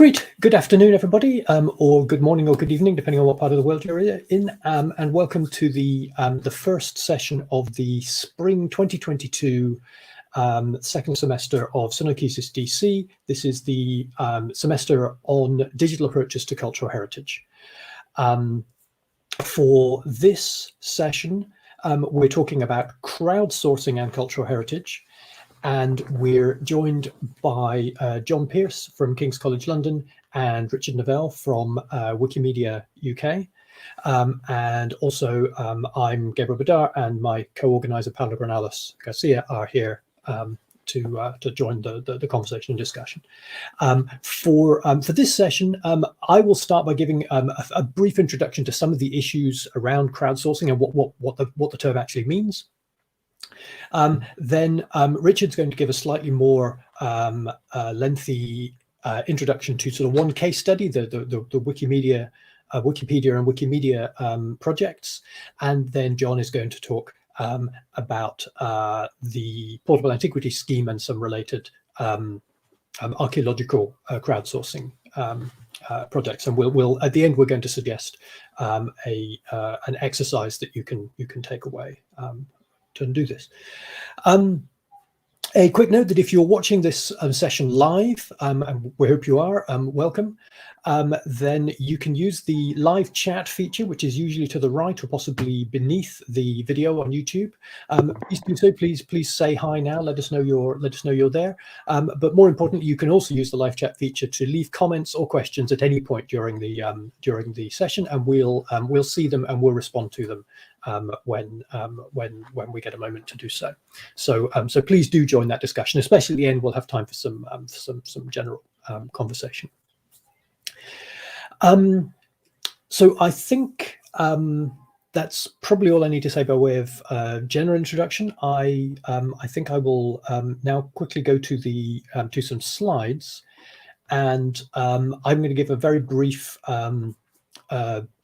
Great. Good afternoon, everybody, or good morning or good evening, depending on what part of the world you're in, and welcome to the first session of the spring 2022 second semester of SunoikisisDC. This is the semester on digital approaches to cultural heritage. For this session, we're talking about crowdsourcing and cultural heritage. And we're joined by John Pearce from King's College London and Richard Nevell from Wikimedia UK. And also I'm Gabriel Bodard, and my co-organizer Paula Granales Garcia are here to join the conversation and discussion. For this session, I will start by giving a brief introduction to some of the issues around crowdsourcing and what the term actually means. Then Richard's going to give a slightly more lengthy introduction to sort of one case study, the Wikipedia and Wikimedia projects, and then John is going to talk about the portable antiquity scheme and some related archaeological crowdsourcing projects. And we'll at the end we're going to suggest an exercise that you can take away to do this. A quick note that if you're watching this session live, and we hope you are, welcome, then you can use the live chat feature, which is usually to the right or possibly beneath the video on YouTube. Please do so. Please say hi now. Let us know you're there. But more importantly, you can also use the live chat feature to leave comments or questions at any point during the session, and we'll see them and we'll respond to them when we get a moment to do so. So please do join that discussion, especially at the end. We'll have time for some general conversation. So I think that's probably all I need to say by way of general introduction. I think I will now quickly go to to some slides, and I'm going to give a very brief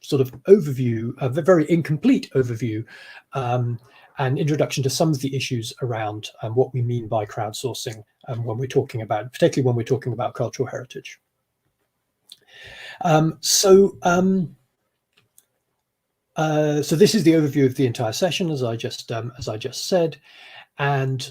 sort of overview, a very incomplete overview, and introduction to some of the issues around what we mean by crowdsourcing when we're talking about, particularly when we're talking about cultural heritage. So this is the overview of the entire session, as I just said, and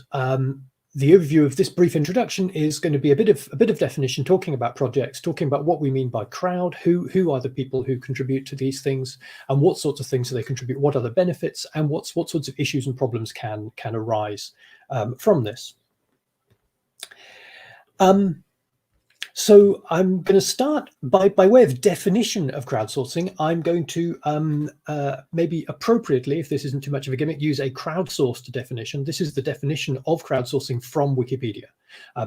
the overview of this brief introduction is going to be a bit of definition, talking about projects, talking about what we mean by crowd, who are the people who contribute to these things, and what sorts of things do they contribute, what are the benefits, and what sorts of issues and problems can arise from this. So I'm going to start by way of definition of crowdsourcing. I'm going to maybe appropriately, if this isn't too much of a gimmick, use a crowdsourced definition. This is the definition of crowdsourcing from Wikipedia.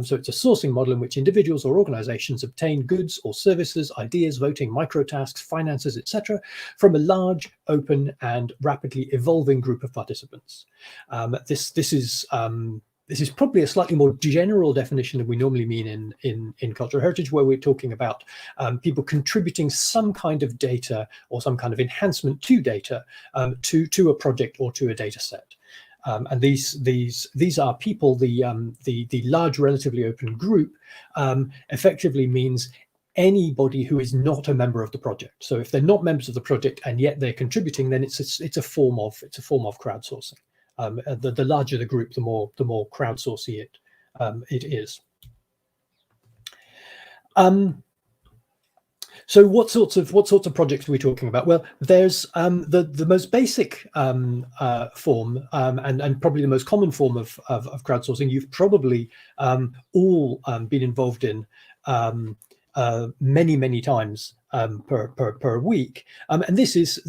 So it's a sourcing model in which individuals or organizations obtain goods or services, ideas, voting, microtasks, finances, etc., from a large, open, and rapidly evolving group of participants. This is probably a slightly more general definition than we normally mean in cultural heritage, where we're talking about people contributing some kind of data or some kind of enhancement to data to a project or to a data set. And these are people. The large, relatively open group effectively means anybody who is not a member of the project. So if they're not members of the project and yet they're contributing, then it's a form of crowdsourcing. The larger the group, the more crowdsourcing it is. So what sorts of projects are we talking about? Well, there's the most basic form and probably the most common form of crowdsourcing. You've probably all been involved in many times per week, and this is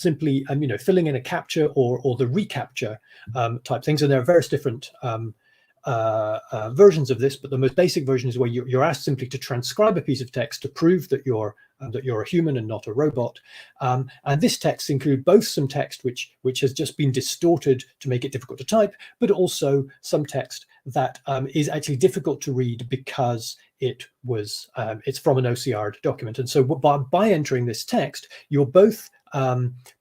simply filling in a capture or the recapture type things, and there are various different versions of this, but the most basic version is where you're asked simply to transcribe a piece of text to prove that you're a human and not a robot, and this text includes both some text which has just been distorted to make it difficult to type, but also some text that is actually difficult to read because it's from an OCR document. And so by entering this text, you're both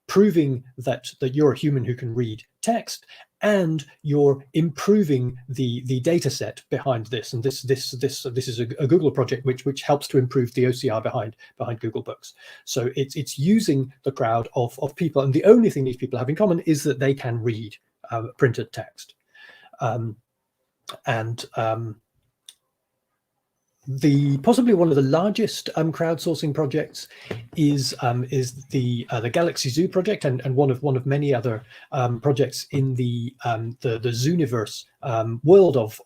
proving that you're a human who can read text, and you're improving the data set behind this. And this is a Google project which helps to improve the OCR behind Google Books. So it's using the crowd of people, and the only thing these people have in common is that they can read printed text. Possibly one of the largest crowdsourcing projects is the Galaxy Zoo project, and one of many other projects in the Zooniverse world of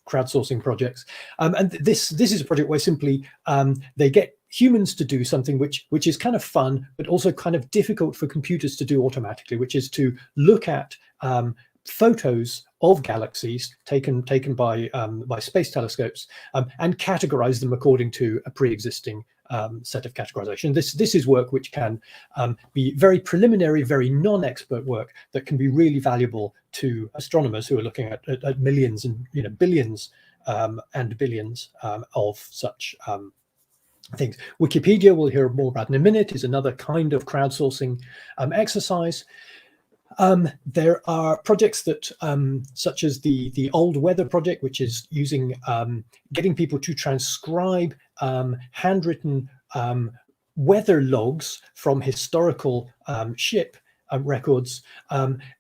crowdsourcing projects. And this is a project where simply they get humans to do something which is kind of fun, but also kind of difficult for computers to do automatically, which is to look at photos of galaxies taken by space telescopes and categorize them according to a pre-existing set of categorization. This is work which can be very preliminary, very non-expert work that can be really valuable to astronomers who are looking at millions and billions and billions of such things. Wikipedia, we'll hear more about in a minute, is another kind of crowdsourcing exercise. There are projects that, such as the Old Weather project, which is using getting people to transcribe handwritten weather logs from historical ship records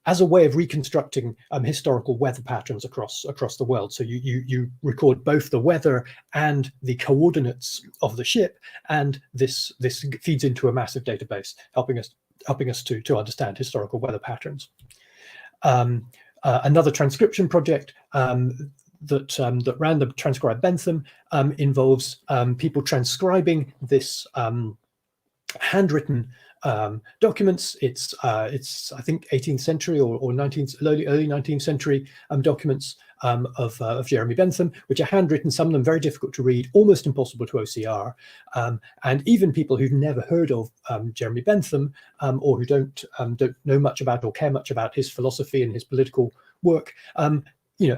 as a way of reconstructing historical weather patterns across the world. So you record both the weather and the coordinates of the ship, and this feeds into a massive database, helping us to understand historical weather patterns. Another transcription project that ran the Transcribe Bentham involves people transcribing this handwritten documents. It's I think 18th century or 19th, early 19th century documents of Jeremy Bentham, which are handwritten, some of them very difficult to read, almost impossible to OCR, and even people who've never heard of Jeremy Bentham or who don't know much about or care much about his philosophy and his political work,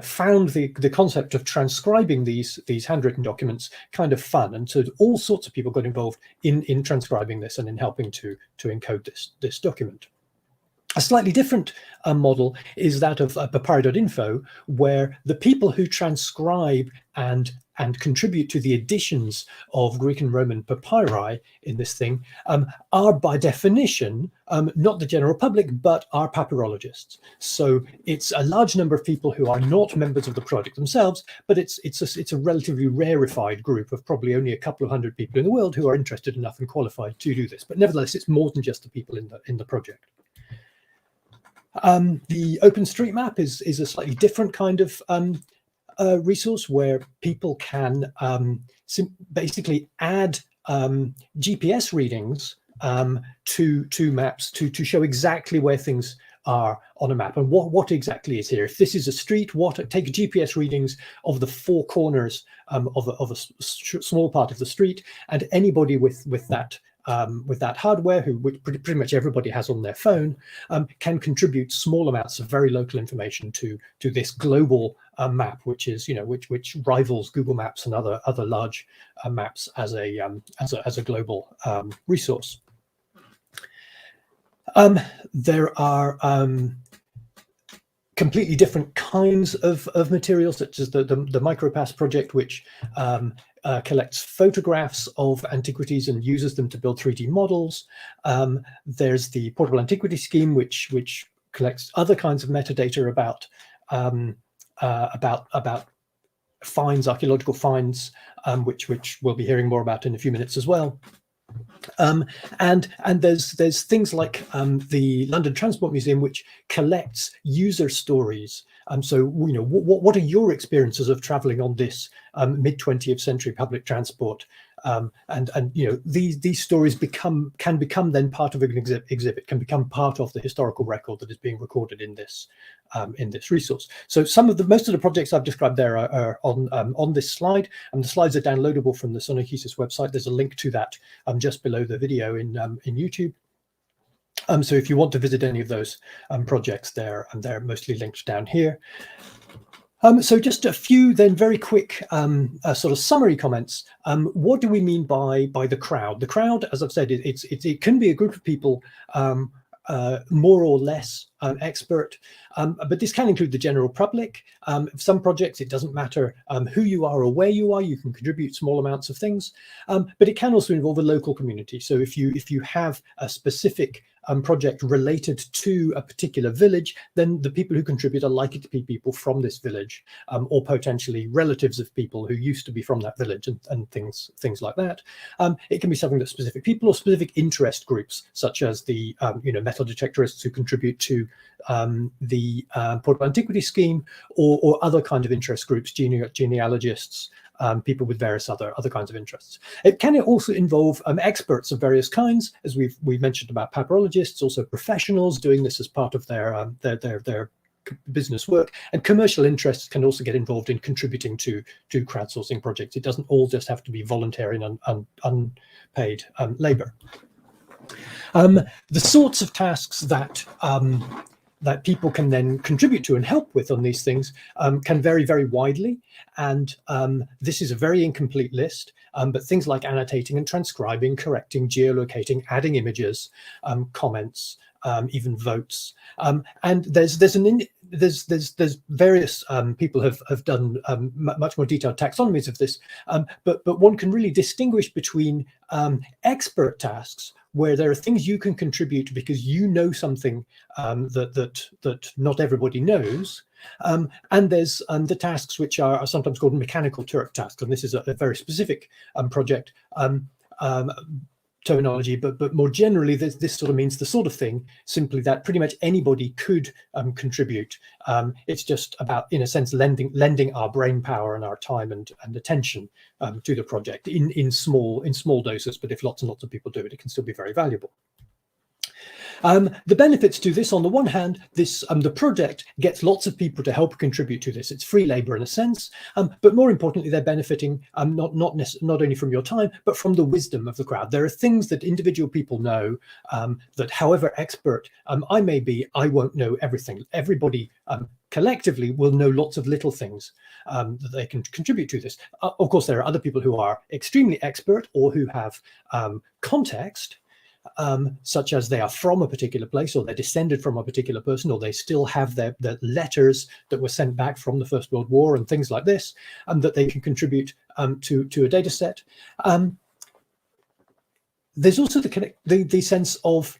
found the concept of transcribing these handwritten documents kind of fun, and so all sorts of people got involved in transcribing this and in helping to encode this document. A slightly different model is that of papyri.info, where the people who transcribe and contribute to the editions of Greek and Roman papyri in this thing are by definition not the general public, but are papyrologists. So it's a large number of people who are not members of the project themselves, but it's a relatively rarefied group of probably only a couple of hundred people in the world who are interested enough and qualified to do this. But nevertheless, it's more than just the people in the project. The OpenStreetMap is a slightly different kind of resource where people can basically add GPS readings to maps to show exactly where things are on a map and what exactly is here. If this is a street, take GPS readings of the four corners of a small part of the street, and anybody with that hardware, which pretty much everybody has on their phone, can contribute small amounts of very local information to this global map, which is which rivals Google Maps and other large maps as a global resource. There are completely different kinds of materials, such as the MicroPass project, which collects photographs of antiquities and uses them to build 3D models. There's the Portable Antiquities scheme, which collects other kinds of metadata about finds, archaeological finds, which we'll be hearing more about in a few minutes as well. And there's things like the London Transport Museum, which collects user stories. So what are your experiences of traveling on this mid-20th century public transport? And these stories can become then part of an exhibit, can become part of the historical record that is being recorded in this resource. So most of the projects I've described there are on this slide, and the slides are downloadable from the Sunaikisis website. There's a link to that just below the video in YouTube. So if you want to visit any of those projects, they're mostly linked down here. So just a few then very quick sort of summary comments. What do we mean by the crowd? The crowd, as I've said, it can be a group of people more or less expert, but this can include the general public. Some projects, it doesn't matter who you are or where you are, you can contribute small amounts of things, but it can also involve a local community. So if you have a specific project related to a particular village, then the people who contribute are likely to be people from this village, or potentially relatives of people who used to be from that village, and things like that. It can be something that specific people or specific interest groups, such as the metal detectorists who contribute to the Portable Antiquities scheme, or other kind of interest groups, genealogists, people with various other kinds of interests. It can also involve experts of various kinds, as we've mentioned about papyrologists, also professionals doing this as part of their business work, and commercial interests can also get involved in contributing to crowdsourcing projects. It doesn't all just have to be voluntary and unpaid labor. The sorts of tasks that people can then contribute to and help with on these things can vary very widely. And this is a very incomplete list, but things like annotating and transcribing, correcting, geolocating, adding images, comments, even votes. And there's various people have done much more detailed taxonomies of this, but one can really distinguish between expert tasks, where there are things you can contribute because you know something that not everybody knows, and there's the tasks which are sometimes called mechanical Turk tasks, and this is a very specific project terminology, but more generally, this sort of means the sort of thing simply that pretty much anybody could contribute. It's just about, in a sense, lending our brain power and our time and attention to the project in small doses. But if lots and lots of people do it, it can still be very valuable. The benefits to this, on the one hand, the project gets lots of people to help contribute to this. It's free labor in a sense, but more importantly, they're benefiting not only from your time, but from the wisdom of the crowd. There are things that individual people know that, however expert I may be, I won't know everything. Everybody collectively will know lots of little things that they can contribute to this. Of course, there are other people who are extremely expert or who have context, such as they are from a particular place, or they're descended from a particular person, or they still have their letters that were sent back from the First World War and things like this, that they can contribute to a data set. There's also the sense of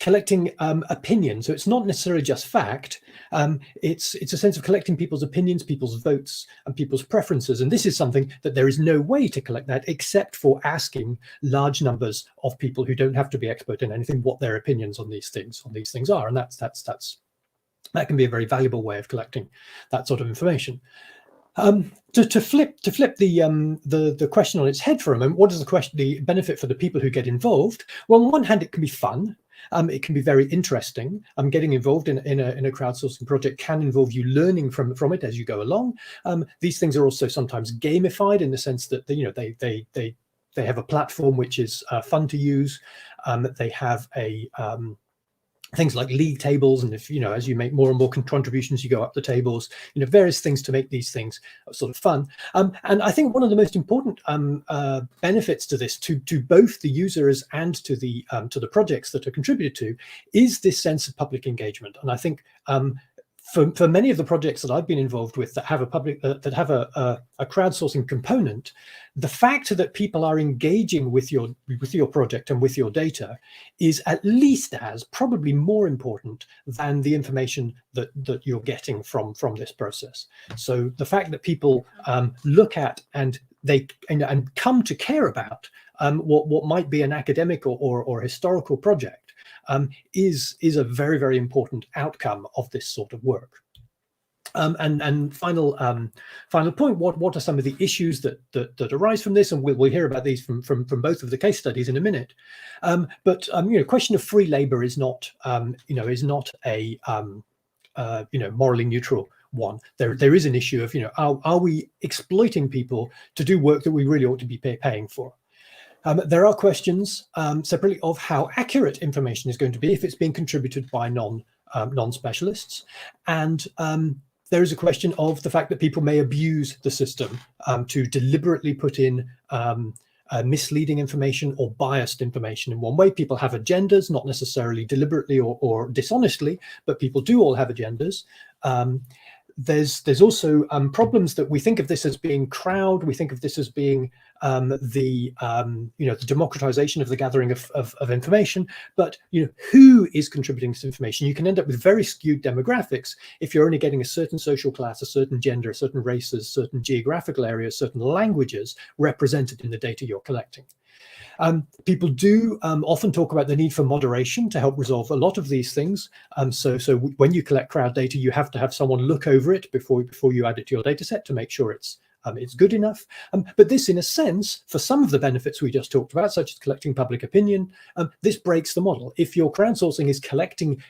collecting opinion. So it's not necessarily just fact. It's a sense of collecting people's opinions, people's votes, and people's preferences. And this is something that there is no way to collect that except for asking large numbers of people who don't have to be expert in anything what their opinions on these things are. And that can be a very valuable way of collecting that sort of information. To flip the question on its head for a moment, what is the benefit for the people who get involved? Well, on one hand, it can be fun. It can be very interesting. Getting involved in a crowdsourcing project can involve you learning from it as you go along. These things are also sometimes gamified in the sense that they have a platform which is fun to use. They have things like league tables, and if as you make more and more contributions, you go up the tables, various things to make these things sort of fun. And I think one of the most important benefits to this, to both the users and to the projects that are contributed to, is this sense of public engagement. And I think for many of the projects that I've been involved with that have a crowdsourcing component, the fact that people are engaging with your project and with your data is at least as, probably more important than the information that you're getting from this process. So the fact that people look at and come to care about what might be an academic or historical project is a very, very important outcome of this sort of work. And final point, what are some of the issues that arise from this? And we'll hear about these from both of the case studies in a minute. But question of free labor is not a morally neutral one. There is an issue of are we exploiting people to do work that we really ought to be paying for? There are questions separately of how accurate information is going to be if it's being contributed by non-specialists, and there is a question of the fact that people may abuse the system to deliberately put in misleading information or biased information in one way. People have agendas, not necessarily deliberately or dishonestly, but people do all have agendas. There's also problems that we think of this as being crowd. We think of this as being the democratization of the gathering of information. But who is contributing this information? You can end up with very skewed demographics if you're only getting a certain social class, a certain gender, certain races, certain geographical areas, certain languages represented in the data you're collecting. People do often talk about the need for moderation to help resolve a lot of these things. So when you collect crowd data, you have to have someone look over it before you add it to your data set to make sure it's good enough. But this, in a sense, for some of the benefits we just talked about, such as collecting public opinion, this breaks the model. If your crowdsourcing is collecting,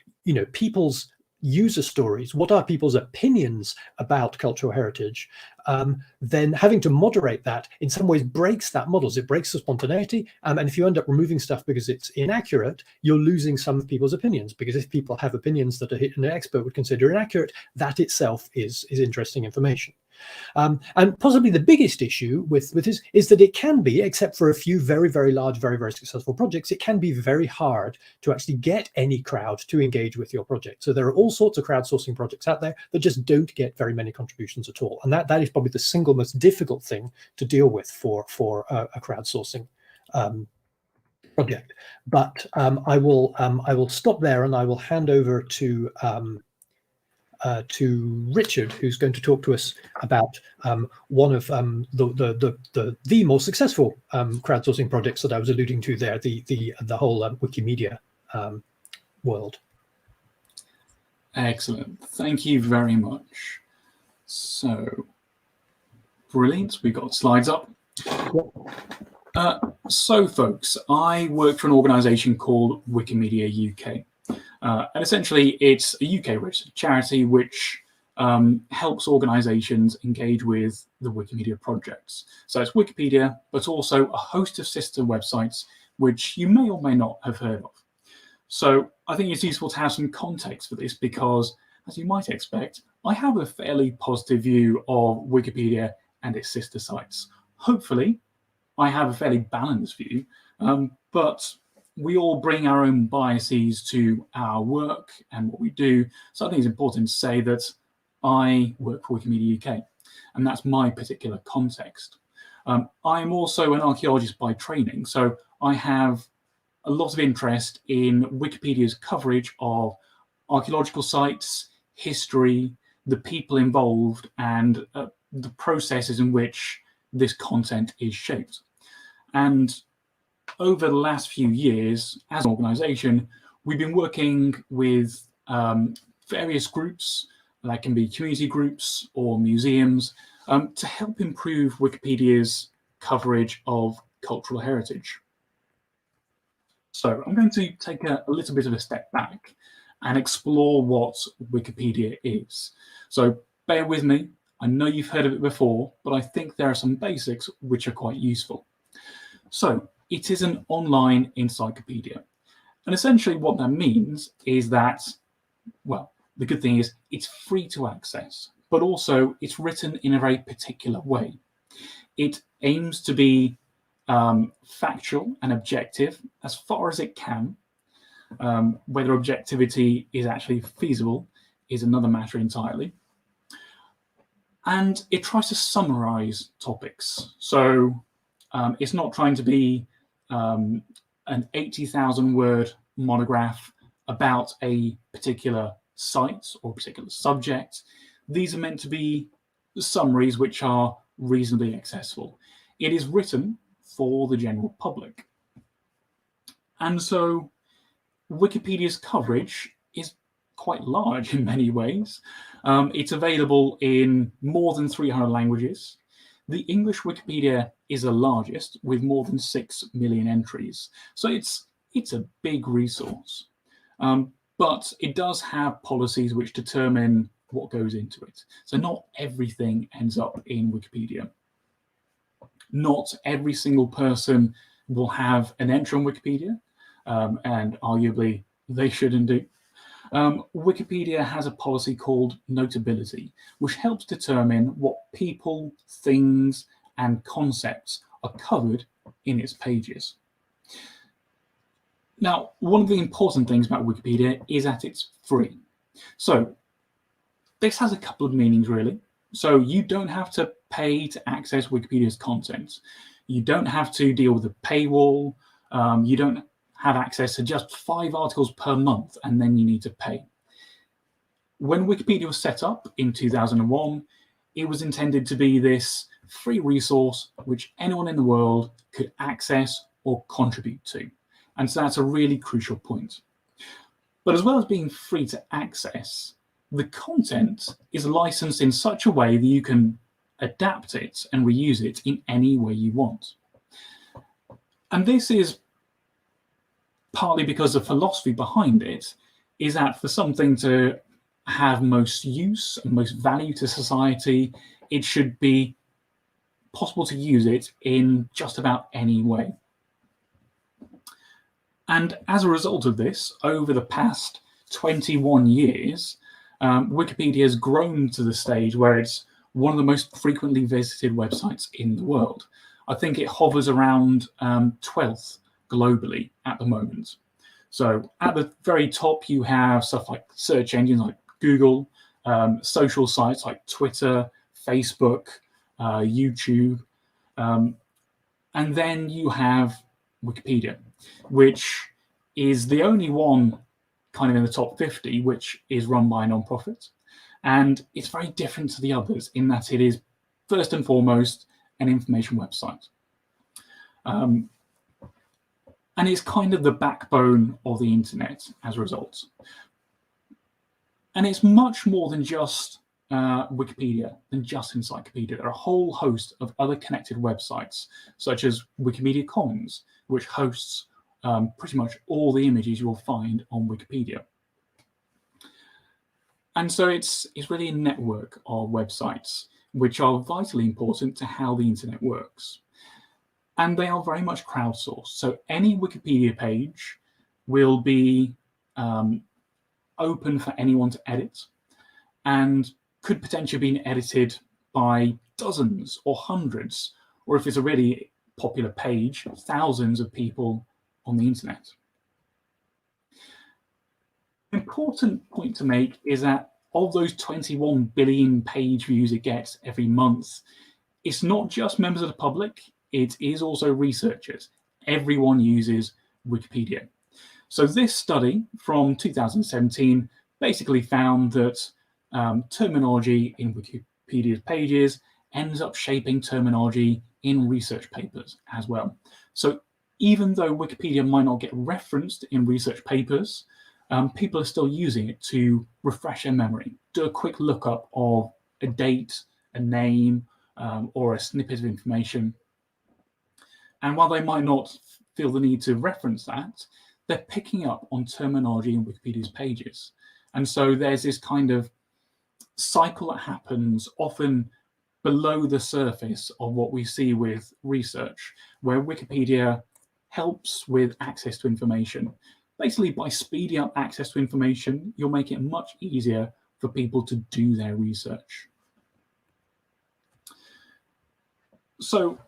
people's user stories, what are people's opinions about cultural heritage, then having to moderate that in some ways breaks that model. It breaks the spontaneity, and if you end up removing stuff because it's inaccurate, you're losing some of people's opinions, because if people have opinions that an expert would consider inaccurate, that itself is interesting information. And possibly the biggest issue with this is that it can be, except for a few very, very large, very, very successful projects, it can be very hard to actually get any crowd to engage with your project. So there are all sorts of crowdsourcing projects out there that just don't get very many contributions at all. And that is probably the single most difficult thing to deal with for a crowdsourcing project. But I will stop there, and I will hand over to Richard, who's going to talk to us about one of the more successful crowdsourcing projects that I was alluding to there, the whole Wikimedia world. Excellent. Thank you very much. So, brilliant. We've got slides up. So, folks, I work for an organisation called Wikimedia UK. And essentially, it's a UK-registered charity which helps organisations engage with the Wikimedia projects. So it's Wikipedia, but also a host of sister websites which you may or may not have heard of. So I think it's useful to have some context for this because, as you might expect, I have a fairly positive view of Wikipedia and its sister sites. Hopefully, I have a fairly balanced view, but we all bring our own biases to our work and what we do. So I think it's important to say that I work for Wikimedia UK, and that's my particular context. I'm also an archaeologist by training, so I have a lot of interest in Wikipedia's coverage of archaeological sites, history, the people involved, and the processes in which this content is shaped. And over the last few years, as an organisation, we've been working with various groups, that can be community groups or museums, to help improve Wikipedia's coverage of cultural heritage. So I'm going to take a little bit of a step back and explore what Wikipedia is. So bear with me. I know you've heard of it before, but I think there are some basics which are quite useful. So it is an online encyclopedia. And essentially what that means is that, well, the good thing is it's free to access, but also it's written in a very particular way. It aims to be factual and objective as far as it can. Whether objectivity is actually feasible is another matter entirely. And it tries to summarize topics. So it's not trying to be an 80,000 word monograph about a particular site or a particular subject. These are meant to be summaries which are reasonably accessible. It is written for the general public. And so Wikipedia's coverage is quite large in many ways. It's available in more than 300 languages. The English Wikipedia is the largest with more than 6 million entries. So it's a big resource. But it does have policies which determine what goes into it. So not everything ends up in Wikipedia. Not every single person will have an entry on Wikipedia, and arguably they shouldn't do. Wikipedia has a policy called notability, which helps determine what people, things, and concepts are covered in its pages. Now, one of the important things about Wikipedia is that it's free. So this has a couple of meanings, really. So you don't have to pay to access Wikipedia's content. You don't have to deal with a paywall. You don't have access to just 5 articles per month, and then you need to pay. When Wikipedia was set up in 2001, it was intended to be this free resource which anyone in the world could access or contribute to. And so that's a really crucial point. But as well as being free to access, the content is licensed in such a way that you can adapt it and reuse it in any way you want. And this is partly because the philosophy behind it is that for something to have most use and most value to society, it should be possible to use it in just about any way. And as a result of this, over the past 21 years, Wikipedia has grown to the stage where it's one of the most frequently visited websites in the world. I think it hovers around 12th globally at the moment. So at the very top, you have stuff like search engines like Google, social sites like Twitter, Facebook, YouTube, and then you have Wikipedia, which is the only one kind of in the top 50 which is run by a non-profit. And it's very different to the others in that it is first and foremost an information website. And it's kind of the backbone of the internet as a result. And it's much more than just Wikipedia, than just Encyclopedia. There are a whole host of other connected websites, such as Wikimedia Commons, which hosts pretty much all the images you will find on Wikipedia. And so it's really a network of websites which are vitally important to how the internet works. And they are very much crowdsourced. So any Wikipedia page will be open for anyone to edit and could potentially be edited by dozens or hundreds, or if it's a really popular page, thousands of people on the internet. An important point to make is that of those 21 billion page views it gets every month, it's not just members of the public, it is also researchers. Everyone uses Wikipedia. So this study from 2017 basically found that terminology in Wikipedia's pages ends up shaping terminology in research papers as well. So even though Wikipedia might not get referenced in research papers, people are still using it to refresh their memory, do a quick lookup of a date, a name, or a snippet of information. And while they might not feel the need to reference that, they're picking up on terminology in Wikipedia's pages. And so there's this kind of cycle that happens often below the surface of what we see with research, where Wikipedia helps with access to information. Basically, by speeding up access to information, you'll make it much easier for people to do their research. So,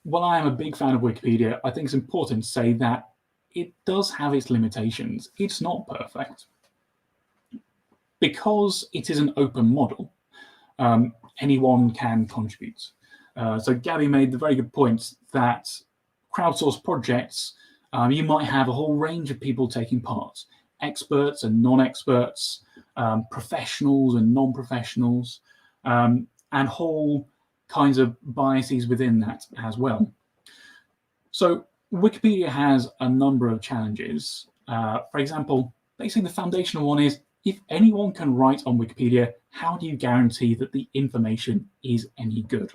while I am a big fan of Wikipedia, I think it's important to say that it does have its limitations. It's not perfect. Because it is an open model, anyone can contribute. So Gabby made the very good point that crowdsourced projects, you might have a whole range of people taking part, experts and non-experts, professionals and non-professionals, and whole kinds of biases within that as well. So Wikipedia has a number of challenges. For example, basically the foundational one is, if anyone can write on Wikipedia, how do you guarantee that the information is any good?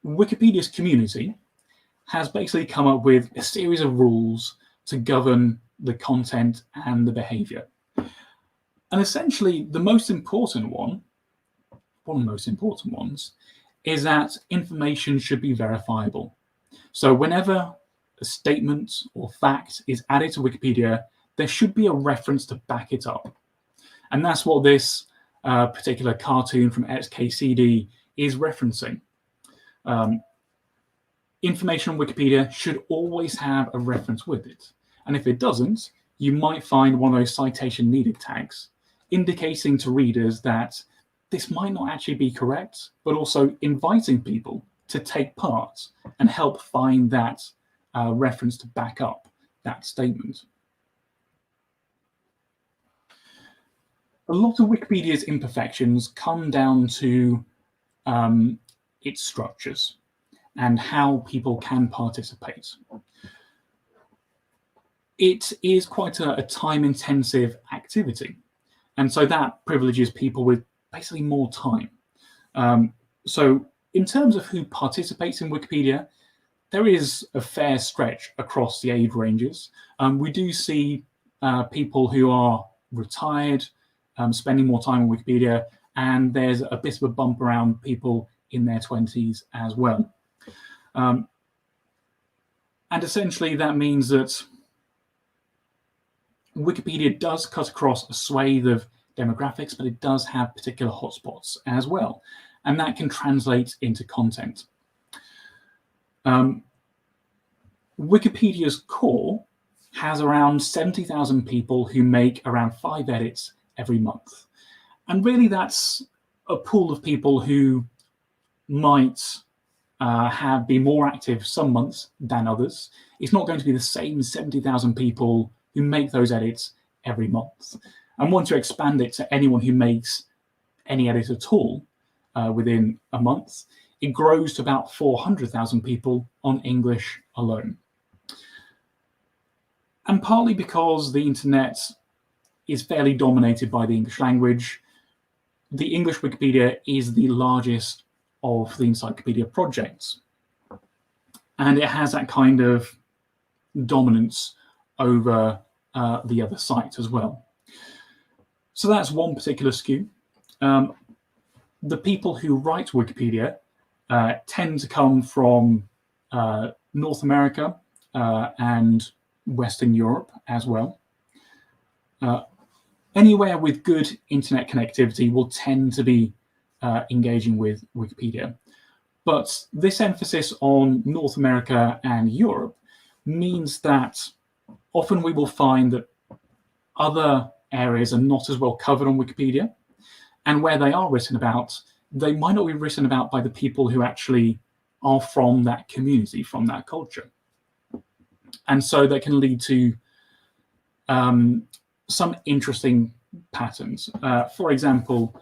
Wikipedia's community has basically come up with a series of rules to govern the content and the behavior. And essentially, the most important one of the most important ones, is that information should be verifiable. So whenever a statement or fact is added to Wikipedia, there should be a reference to back it up. And that's what this particular cartoon from XKCD is referencing. Information on Wikipedia should always have a reference with it. And if it doesn't, you might find one of those citation needed tags, indicating to readers that this might not actually be correct, but also inviting people to take part and help find that reference to back up that statement. A lot of Wikipedia's imperfections come down to its structures and how people can participate. It is quite a time-intensive activity, and so that privileges people with basically more time. So in terms of who participates in Wikipedia, there is a fair stretch across the age ranges. We do see people who are retired, spending more time on Wikipedia, and there's a bit of a bump around people in their 20s as well. And essentially that means that Wikipedia does cut across a swathe of demographics, but it does have particular hotspots as well, and that can translate into content. Wikipedia's core has around 70,000 people who make around 5 edits every month. And really that's a pool of people who might be more active some months than others. It's not going to be the same 70,000 people who make those edits every month. And want to expand it to anyone who makes any edit at all within a month, it grows to about 400,000 people on English alone. And partly because the internet is fairly dominated by the English language, the English Wikipedia is the largest of the encyclopedia projects. And it has that kind of dominance over the other sites as well. So that's one particular skew. The people who write Wikipedia tend to come from North America and Western Europe as well. Anywhere with good internet connectivity will tend to be engaging with Wikipedia. But this emphasis on North America and Europe means that often we will find that other areas are not as well covered on Wikipedia, and where they are written about, they might not be written about by the people who actually are from that community, from that culture. And so that can lead to some interesting patterns. For example,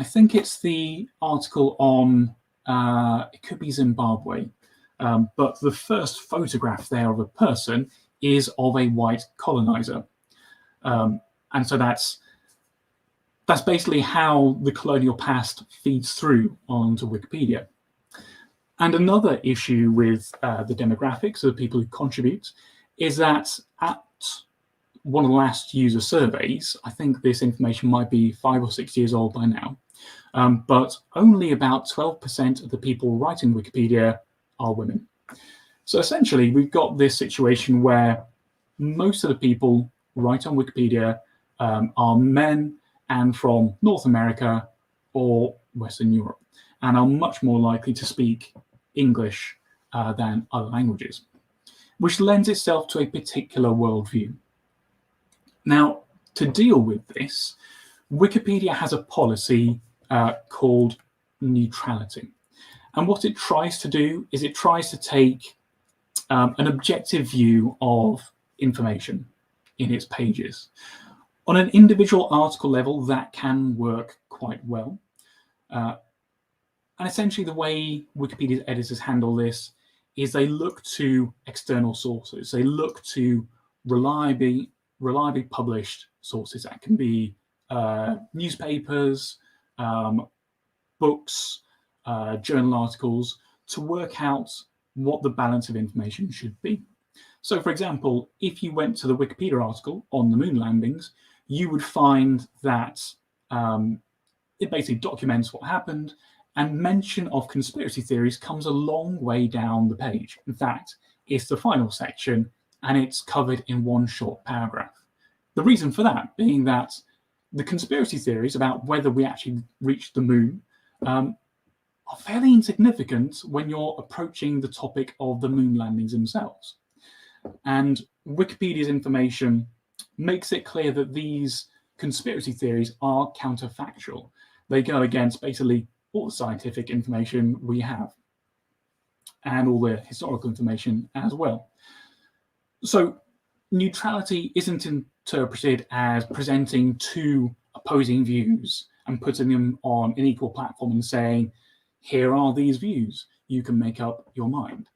I think it's the article on, it could be Zimbabwe, but the first photograph there of a person is of a white colonizer. And so that's basically how the colonial past feeds through onto Wikipedia. And another issue with the demographics of the people who contribute is that at one of the last user surveys, I think this information might be 5 or 6 years old by now, but only about 12% of the people writing Wikipedia are women. So essentially, we've got this situation where most of the people write on Wikipedia are men and from North America or Western Europe, and are much more likely to speak English than other languages, which lends itself to a particular worldview. Now, to deal with this, Wikipedia has a policy called neutrality. And what it tries to do is it tries to take an objective view of information in its pages. On an individual article level, that can work quite well. And essentially the way Wikipedia's editors handle this is they look to external sources. They look to reliably published sources. That can be newspapers, books, journal articles, to work out what the balance of information should be. So for example, if you went to the Wikipedia article on the moon landings, you would find that it basically documents what happened, and mention of conspiracy theories comes a long way down the page. In fact, it's the final section, and it's covered in one short paragraph. The reason for that being that the conspiracy theories about whether we actually reached the moon are fairly insignificant when you're approaching the topic of the moon landings themselves. And Wikipedia's information makes it clear that these conspiracy theories are counterfactual. They go against basically all the scientific information we have and all the historical information as well. So neutrality isn't interpreted as presenting two opposing views and putting them on an equal platform and saying, here are these views, you can make up your mind.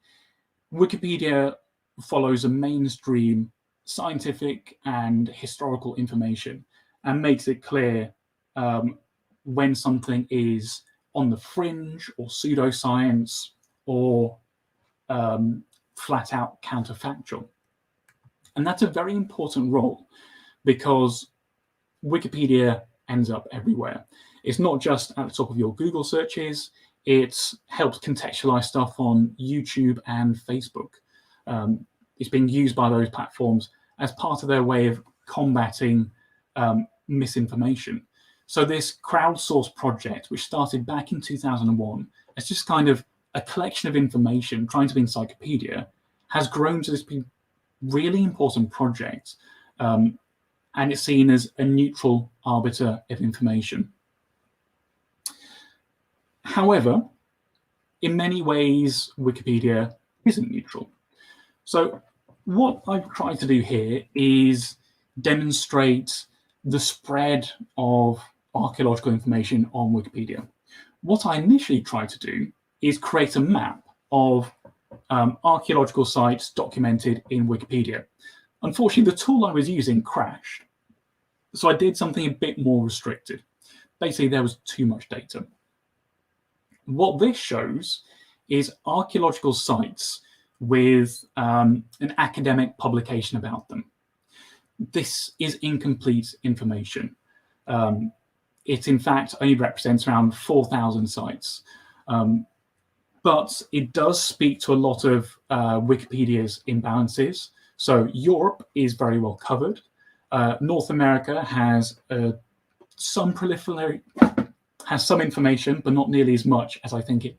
Wikipedia follows a mainstream scientific and historical information and makes it clear when something is on the fringe or pseudoscience or flat out counterfactual. And that's a very important role because Wikipedia ends up everywhere. It's not just at the top of your Google searches, it helps contextualize stuff on YouTube and Facebook. It's being used by those platforms as part of their way of combating misinformation. So this crowdsource project, which started back in 2001, as just kind of a collection of information trying to be encyclopedia, has grown to this really important project, and it's seen as a neutral arbiter of information. However, in many ways, Wikipedia isn't neutral. So what I've tried to do here is demonstrate the spread of archaeological information on Wikipedia. What I initially tried to do is create a map of archaeological sites documented in Wikipedia. Unfortunately, the tool I was using crashed, so I did something a bit more restricted. Basically, there was too much data. What this shows is archaeological sites with an academic publication about them. This is incomplete information. It, in fact, only represents around 4,000 sites. But it does speak to a lot of Wikipedia's imbalances. So Europe is very well covered. North America has some information, but not nearly as much as I think it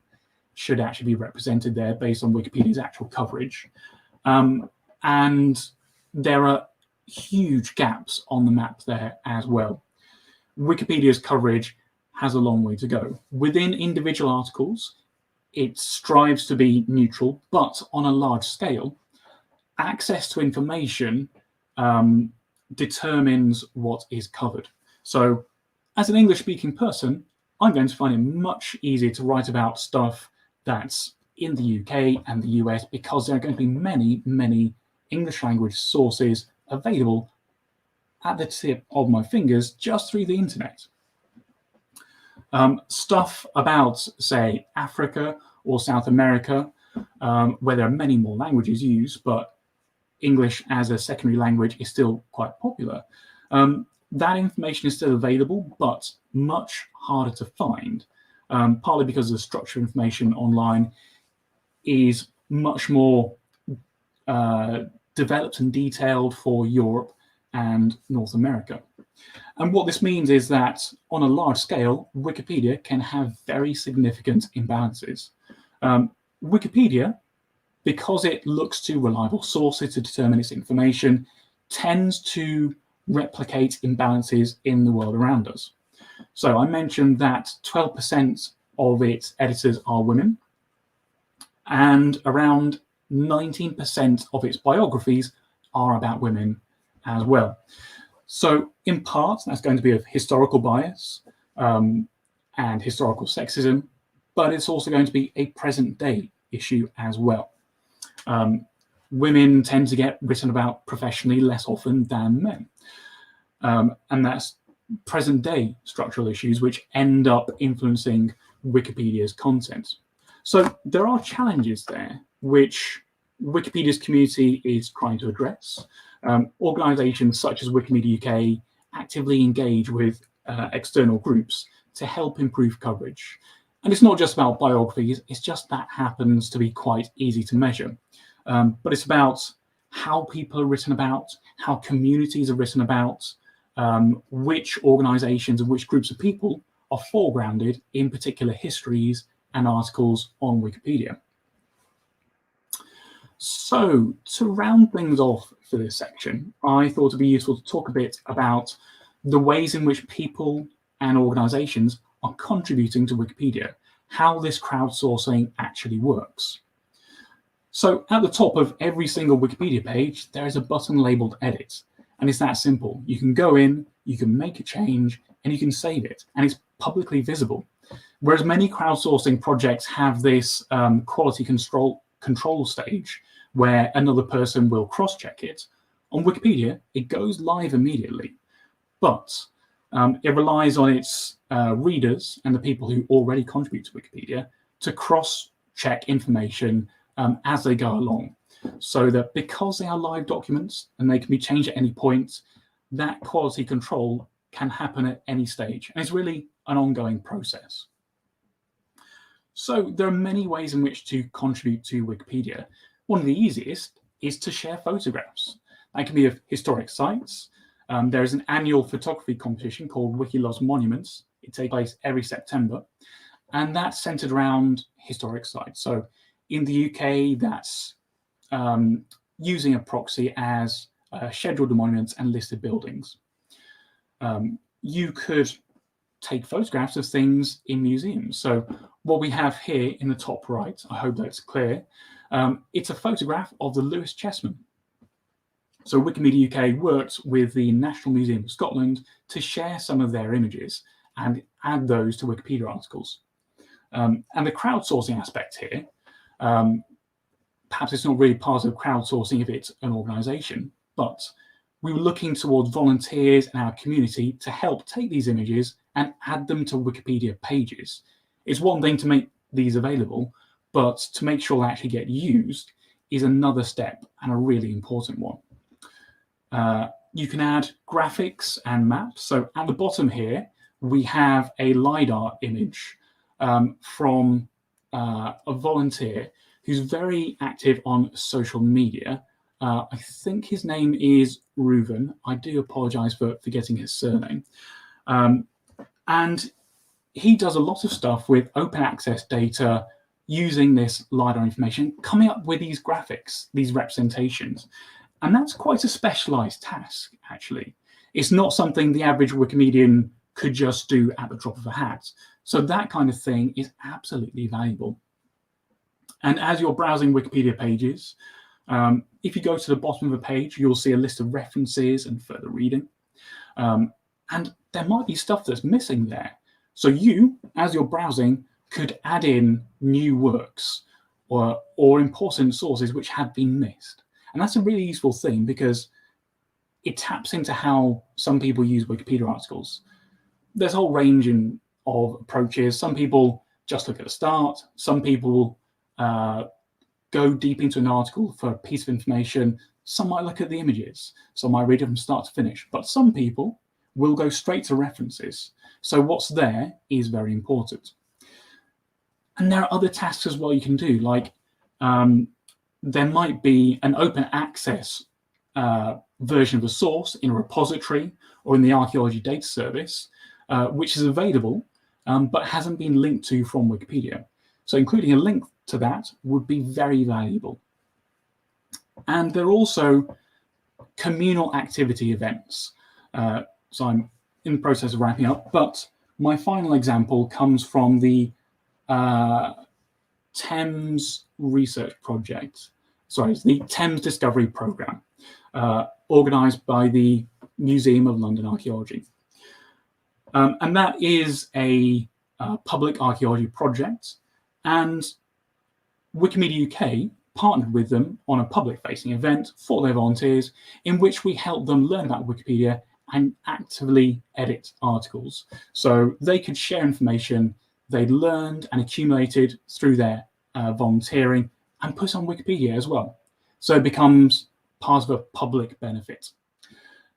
should actually be represented there based on Wikipedia's actual coverage. And there are huge gaps on the map there as well. Wikipedia's coverage has a long way to go. Within individual articles, it strives to be neutral, but on a large scale, access to information determines what is covered. So as an English-speaking person, I'm going to find it much easier to write about stuff that's in the UK and the US because there are going to be many, many English language sources available at the tip of my fingers just through the internet. Stuff about, say, Africa or South America, where there are many more languages used, but English as a secondary language is still quite popular. That information is still available, but much harder to find, partly because the structure of information online is much more developed and detailed for Europe and North America. And what this means is that on a large scale, Wikipedia can have very significant imbalances. Wikipedia, because it looks to reliable sources to determine its information, tends to replicate imbalances in the world around us. So I mentioned that 12% of its editors are women, and around 19% of its biographies are about women as well. So in part, that's going to be of historical bias and historical sexism, but it's also going to be a present day issue as well. Women tend to get written about professionally less often than men. And that's present day structural issues which end up influencing Wikipedia's content. So there are challenges there which Wikipedia's community is trying to address. Organisations such as Wikimedia UK actively engage with external groups to help improve coverage. And it's not just about biographies, it's just that happens to be quite easy to measure. But it's about how people are written about, how communities are written about, which organizations and which groups of people are foregrounded in particular histories and articles on Wikipedia. So to round things off for this section, I thought it'd be useful to talk a bit about the ways in which people and organizations are contributing to Wikipedia, how this crowdsourcing actually works. So at the top of every single Wikipedia page, there is a button labeled Edit. And it's that simple. You can go in, you can make a change, and you can save it. And it's publicly visible. Whereas many crowdsourcing projects have this quality control stage where another person will cross-check it, on Wikipedia, it goes live immediately. But it relies on its readers and the people who already contribute to Wikipedia to cross-check information as they go along. So that because they are live documents and they can be changed at any point, that quality control can happen at any stage. And it's really an ongoing process. So there are many ways in which to contribute to Wikipedia. One of the easiest is to share photographs. That can be of historic sites. There is an annual photography competition called Wiki Loves Monuments. It takes place every September, and that's centered around historic sites. So in the UK, that's using a proxy as scheduled monuments and listed buildings. You could take photographs of things in museums. So what we have here in the top right, I hope that's clear, it's a photograph of the Lewis Chessman. So Wikimedia UK worked with the National Museum of Scotland to share some of their images and add those to Wikipedia articles. And the crowdsourcing aspect here, perhaps it's not really part of crowdsourcing if it's an organization, but we were looking towards volunteers and our community to help take these images and add them to Wikipedia pages. It's one thing to make these available, but to make sure they actually get used is another step and a really important one. You can add graphics and maps. So at the bottom here, we have a LiDAR image from a volunteer who's very active on social media. I think his name is Reuven. I do apologize for forgetting his surname. And he does a lot of stuff with open access data using this LiDAR information, coming up with these graphics, these representations. And that's quite a specialized task, actually. It's not something the average Wikimedian could just do at the drop of a hat. So that kind of thing is absolutely valuable. And as you're browsing Wikipedia pages, if you go to the bottom of a page, you'll see a list of references and further reading. And there might be stuff that's missing there. So you, as you're browsing, could add in new works or important sources which have been missed. And that's a really useful thing because it taps into how some people use Wikipedia articles. There's a whole range of approaches. Some people just look at the start. Some people go deep into an article for a piece of information. Some might look at the images. Some might read it from start to finish. But some people will go straight to references. So what's there is very important. And there are other tasks as well you can do, like there might be an open access version of a source in a repository or in the Archaeology Data Service, which is available but hasn't been linked to from Wikipedia. So including a link to that would be very valuable. And there are also communal activity events. So I'm in the process of wrapping up, but my final example comes from the Thames research project. Sorry, it's the Thames Discovery Programme, organised by the Museum of London Archaeology. And that is a public archaeology project, and Wikimedia UK partnered with them on a public-facing event for their volunteers in which we helped them learn about Wikipedia and actively edit articles. So they could share information they'd learned and accumulated through their volunteering and put on Wikipedia as well. So it becomes part of a public benefit.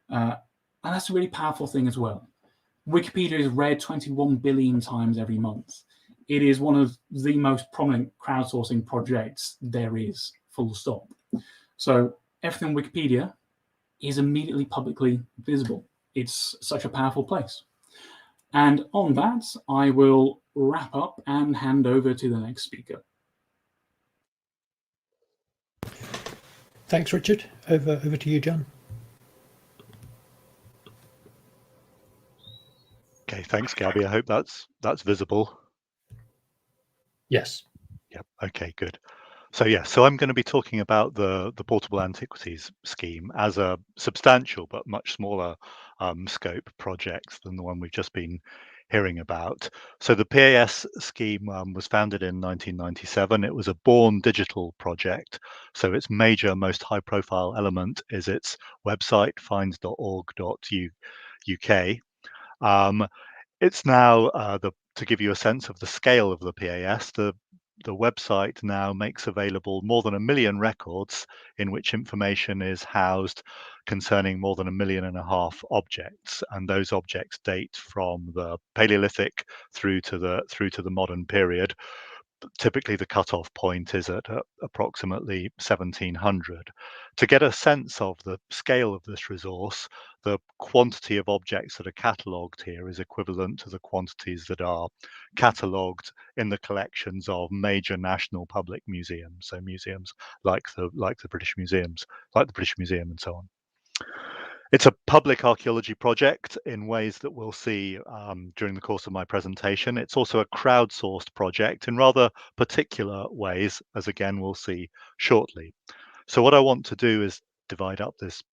And that's a really powerful thing as well. Wikipedia is read 21 billion times every month. It is one of the most prominent crowdsourcing projects there is, full stop. So everything on Wikipedia is immediately publicly visible. It's such a powerful place. And on that, I will wrap up and hand over to the next speaker. Thanks, Richard. Over to you, John. Okay, thanks, Gabby. I hope that's visible. Yes. Yep. Okay, good. So I'm going to be talking about the Portable Antiquities scheme as a substantial but much smaller scope project than the one we've just been hearing about. So the PAS scheme was founded in 1997. It was a born digital project. So its major, most high-profile element is its website, finds.org.uk. It's now to give you a sense of the scale of the PAS. The website now makes available more than 1 million records in which information is housed concerning more than 1.5 million objects, and those objects date from the Paleolithic through to the modern period. Typically the cutoff point is at approximately 1700. To get a sense of the scale of this resource, the quantity of objects that are catalogued here is equivalent to the quantities that are catalogued in the collections of major national public museums. So museums like the British Museums, like the British Museum and so on. It's a public archaeology project in ways that we'll see during the course of my presentation. It's also a crowdsourced project in rather particular ways, as again we'll see shortly. So what I want to do is divide up this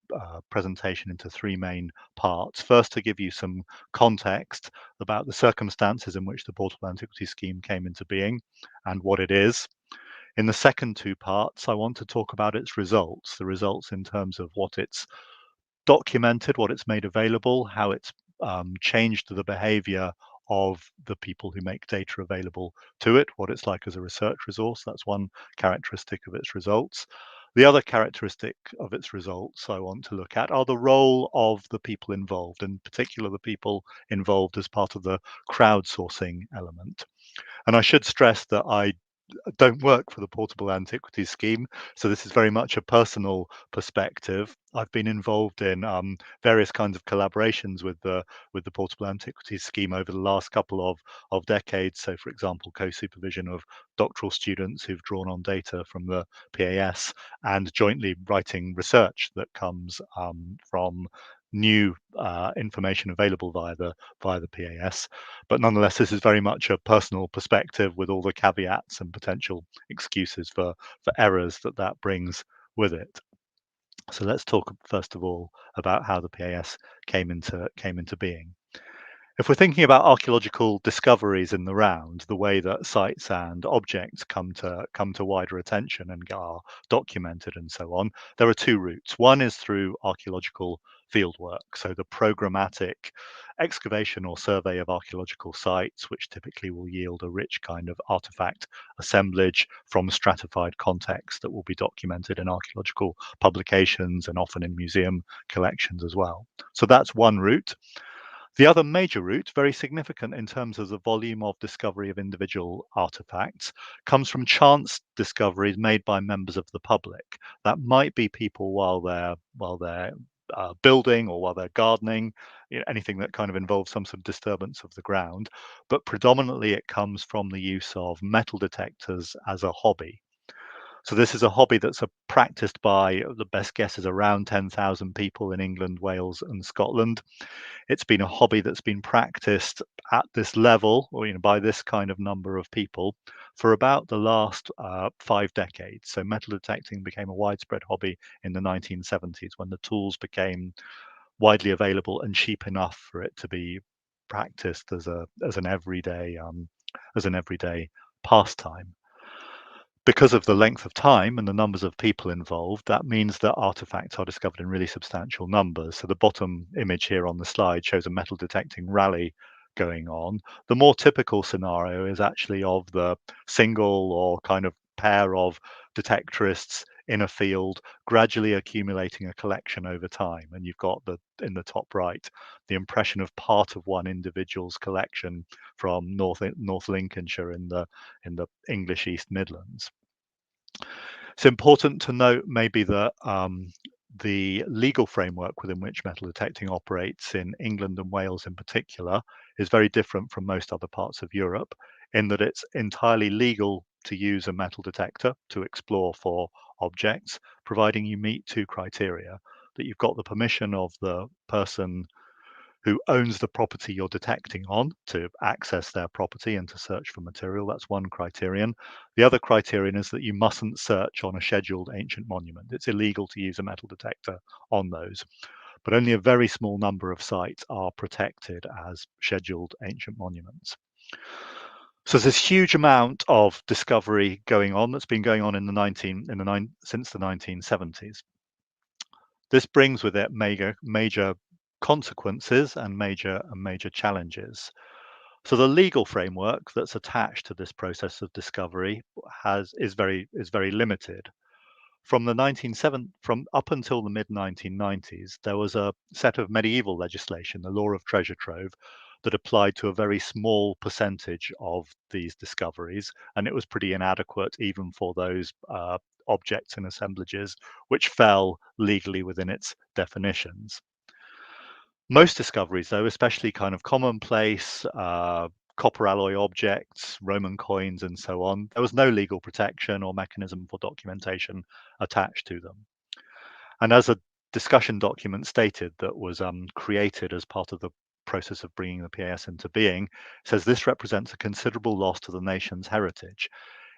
presentation into 3 main parts. First, to give you some context about the circumstances in which the Portable Antiquities scheme came into being and what it is. In the second 2 parts, I want to talk about its results, the results in terms of what it's documented, what it's made available, how it's changed the behavior of the people who make data available to it, what it's like as a research resource. That's one characteristic of its results. The other characteristic of its results I want to look at are the role of the people involved, in particular the people involved as part of the crowdsourcing element. And I should stress that I don't work for the Portable Antiquities scheme, so this is very much a personal perspective. I've been involved in various kinds of collaborations with the Portable Antiquities scheme over the last couple of decades. So, for example, co-supervision of doctoral students who've drawn on data from the PAS and jointly writing research that comes from new information available via the PAS. But nonetheless, this is very much a personal perspective with all the caveats and potential excuses for errors that brings with it. So let's talk first of all about how the PAS came into being. If we're thinking about archaeological discoveries in the round, the way that sites and objects come to wider attention and are documented and so on, there are 2 routes. One is through archaeological fieldwork, so the programmatic excavation or survey of archaeological sites, which typically will yield a rich kind of artifact assemblage from stratified context that will be documented in archaeological publications and often in museum collections as well. So that's one route. The other major route, very significant in terms of the volume of discovery of individual artifacts, comes from chance discoveries made by members of the public. That might be people while they're building or while they're gardening, anything that kind of involves some sort of disturbance of the ground. But predominantly it comes from the use of metal detectors as a hobby. So this is a hobby that's practiced by, the best guess is around 10,000 people in England, Wales and Scotland. It's been a hobby that's been practiced at this level, or by this kind of number of people, for about the last 5 decades. So metal detecting became a widespread hobby in the 1970s when the tools became widely available and cheap enough for it to be practiced as an everyday pastime. Because of the length of time and the numbers of people involved, that means that artifacts are discovered in really substantial numbers. So the bottom image here on the slide shows a metal detecting rally going on. The more typical scenario is actually of the single or kind of pair of detectorists in a field gradually accumulating a collection over time. And you've got in the top right the impression of part of one individual's collection from North Lincolnshire in the English East Midlands. It's important to note maybe that the legal framework within which metal detecting operates in England and Wales in particular is very different from most other parts of Europe, in that it's entirely legal to use a metal detector to explore for objects, providing you meet two criteria: that you've got the permission of the person who owns the property you're detecting on to access their property and to search for material. That's one criterion. The other criterion is that you mustn't search on a scheduled ancient monument. It's illegal to use a metal detector on those, but only a very small number of sites are protected as scheduled ancient monuments. So there's this huge amount of discovery going on that's been going on since the 1970s. This brings with it major consequences and major challenges. So the legal framework that's attached to this process of discovery is very limited. From up until the mid 1990s, there was a set of medieval legislation, the law of treasure trove, that applied to a very small percentage of these discoveries, and it was pretty inadequate even for those objects and assemblages which fell legally within its definitions. Most discoveries, though, especially kind of commonplace copper alloy objects, Roman coins, and so on, there was no legal protection or mechanism for documentation attached to them. And as a discussion document stated that was created as part of the process of bringing the PAS into being, says this represents a considerable loss to the nation's heritage.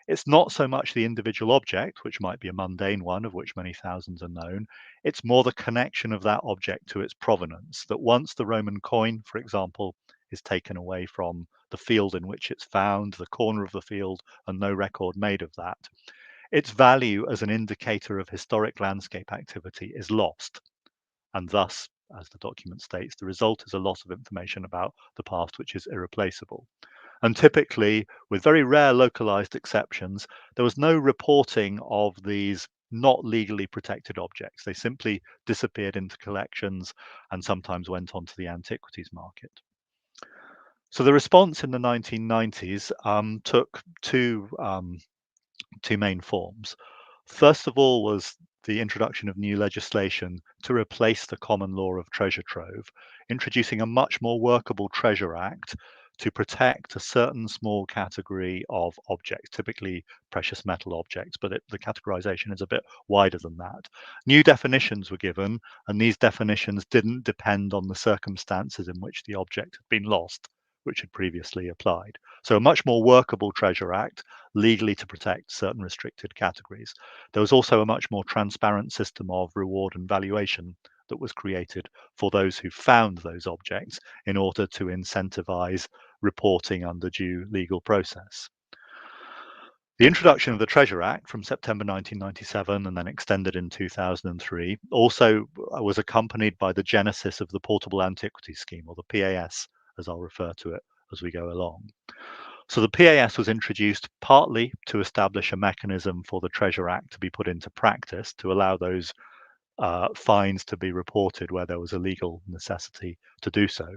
It's not so much the individual object, which might be a mundane one, of which many thousands are known. It's more the connection of that object to its provenance, that once the Roman coin, for example, is taken away from the field in which it's found, the corner of the field, and no record made of that, its value as an indicator of historic landscape activity is lost. And thus, as the document states, the result is a loss of information about the past, which is irreplaceable. And typically, with very rare localized exceptions, there was no reporting of these not legally protected objects. They simply disappeared into collections and sometimes went onto the antiquities market. So the response in the 1990s took two main forms. First of all was the introduction of new legislation to replace the common law of treasure trove, introducing a much more workable Treasure Act to protect a certain small category of objects, typically precious metal objects, but the categorization is a bit wider than that. New definitions were given, and these definitions didn't depend on the circumstances in which the object had been lost, which had previously applied. So a much more workable Treasure Act, legally to protect certain restricted categories. There was also a much more transparent system of reward and valuation that was created for those who found those objects in order to incentivize reporting under due legal process. The introduction of the Treasure Act from September 1997 and then extended in 2003 also was accompanied by the genesis of the Portable Antiquities Scheme, or the PAS, as I'll refer to it as we go along. So the PAS was introduced partly to establish a mechanism for the Treasure Act to be put into practice, to allow those fines to be reported where there was a legal necessity to do so.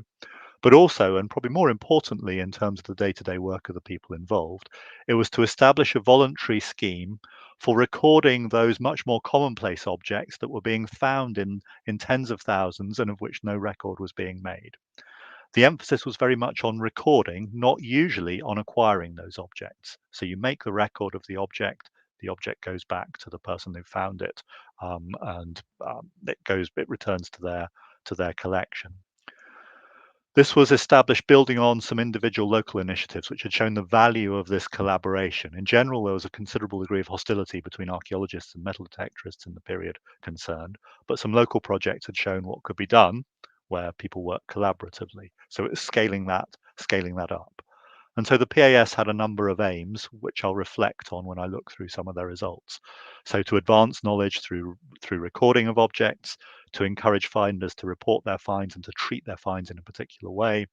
But also, and probably more importantly in terms of the day-to-day work of the people involved, it was to establish a voluntary scheme for recording those much more commonplace objects that were being found in tens of thousands and of which no record was being made. The emphasis was very much on recording, not usually on acquiring those objects. So you make the record of the object goes back to the person who found it, and it returns to their collection. This was established building on some individual local initiatives which had shown the value of this collaboration. In general, there was a considerable degree of hostility between archaeologists and metal detectorists in the period concerned, but some local projects had shown what could be done where people work collaboratively. So it was scaling that up. And so the PAS had a number of aims, which I'll reflect on when I look through some of their results. So to advance knowledge through recording of objects, to encourage finders to report their finds and to treat their finds in a particular way,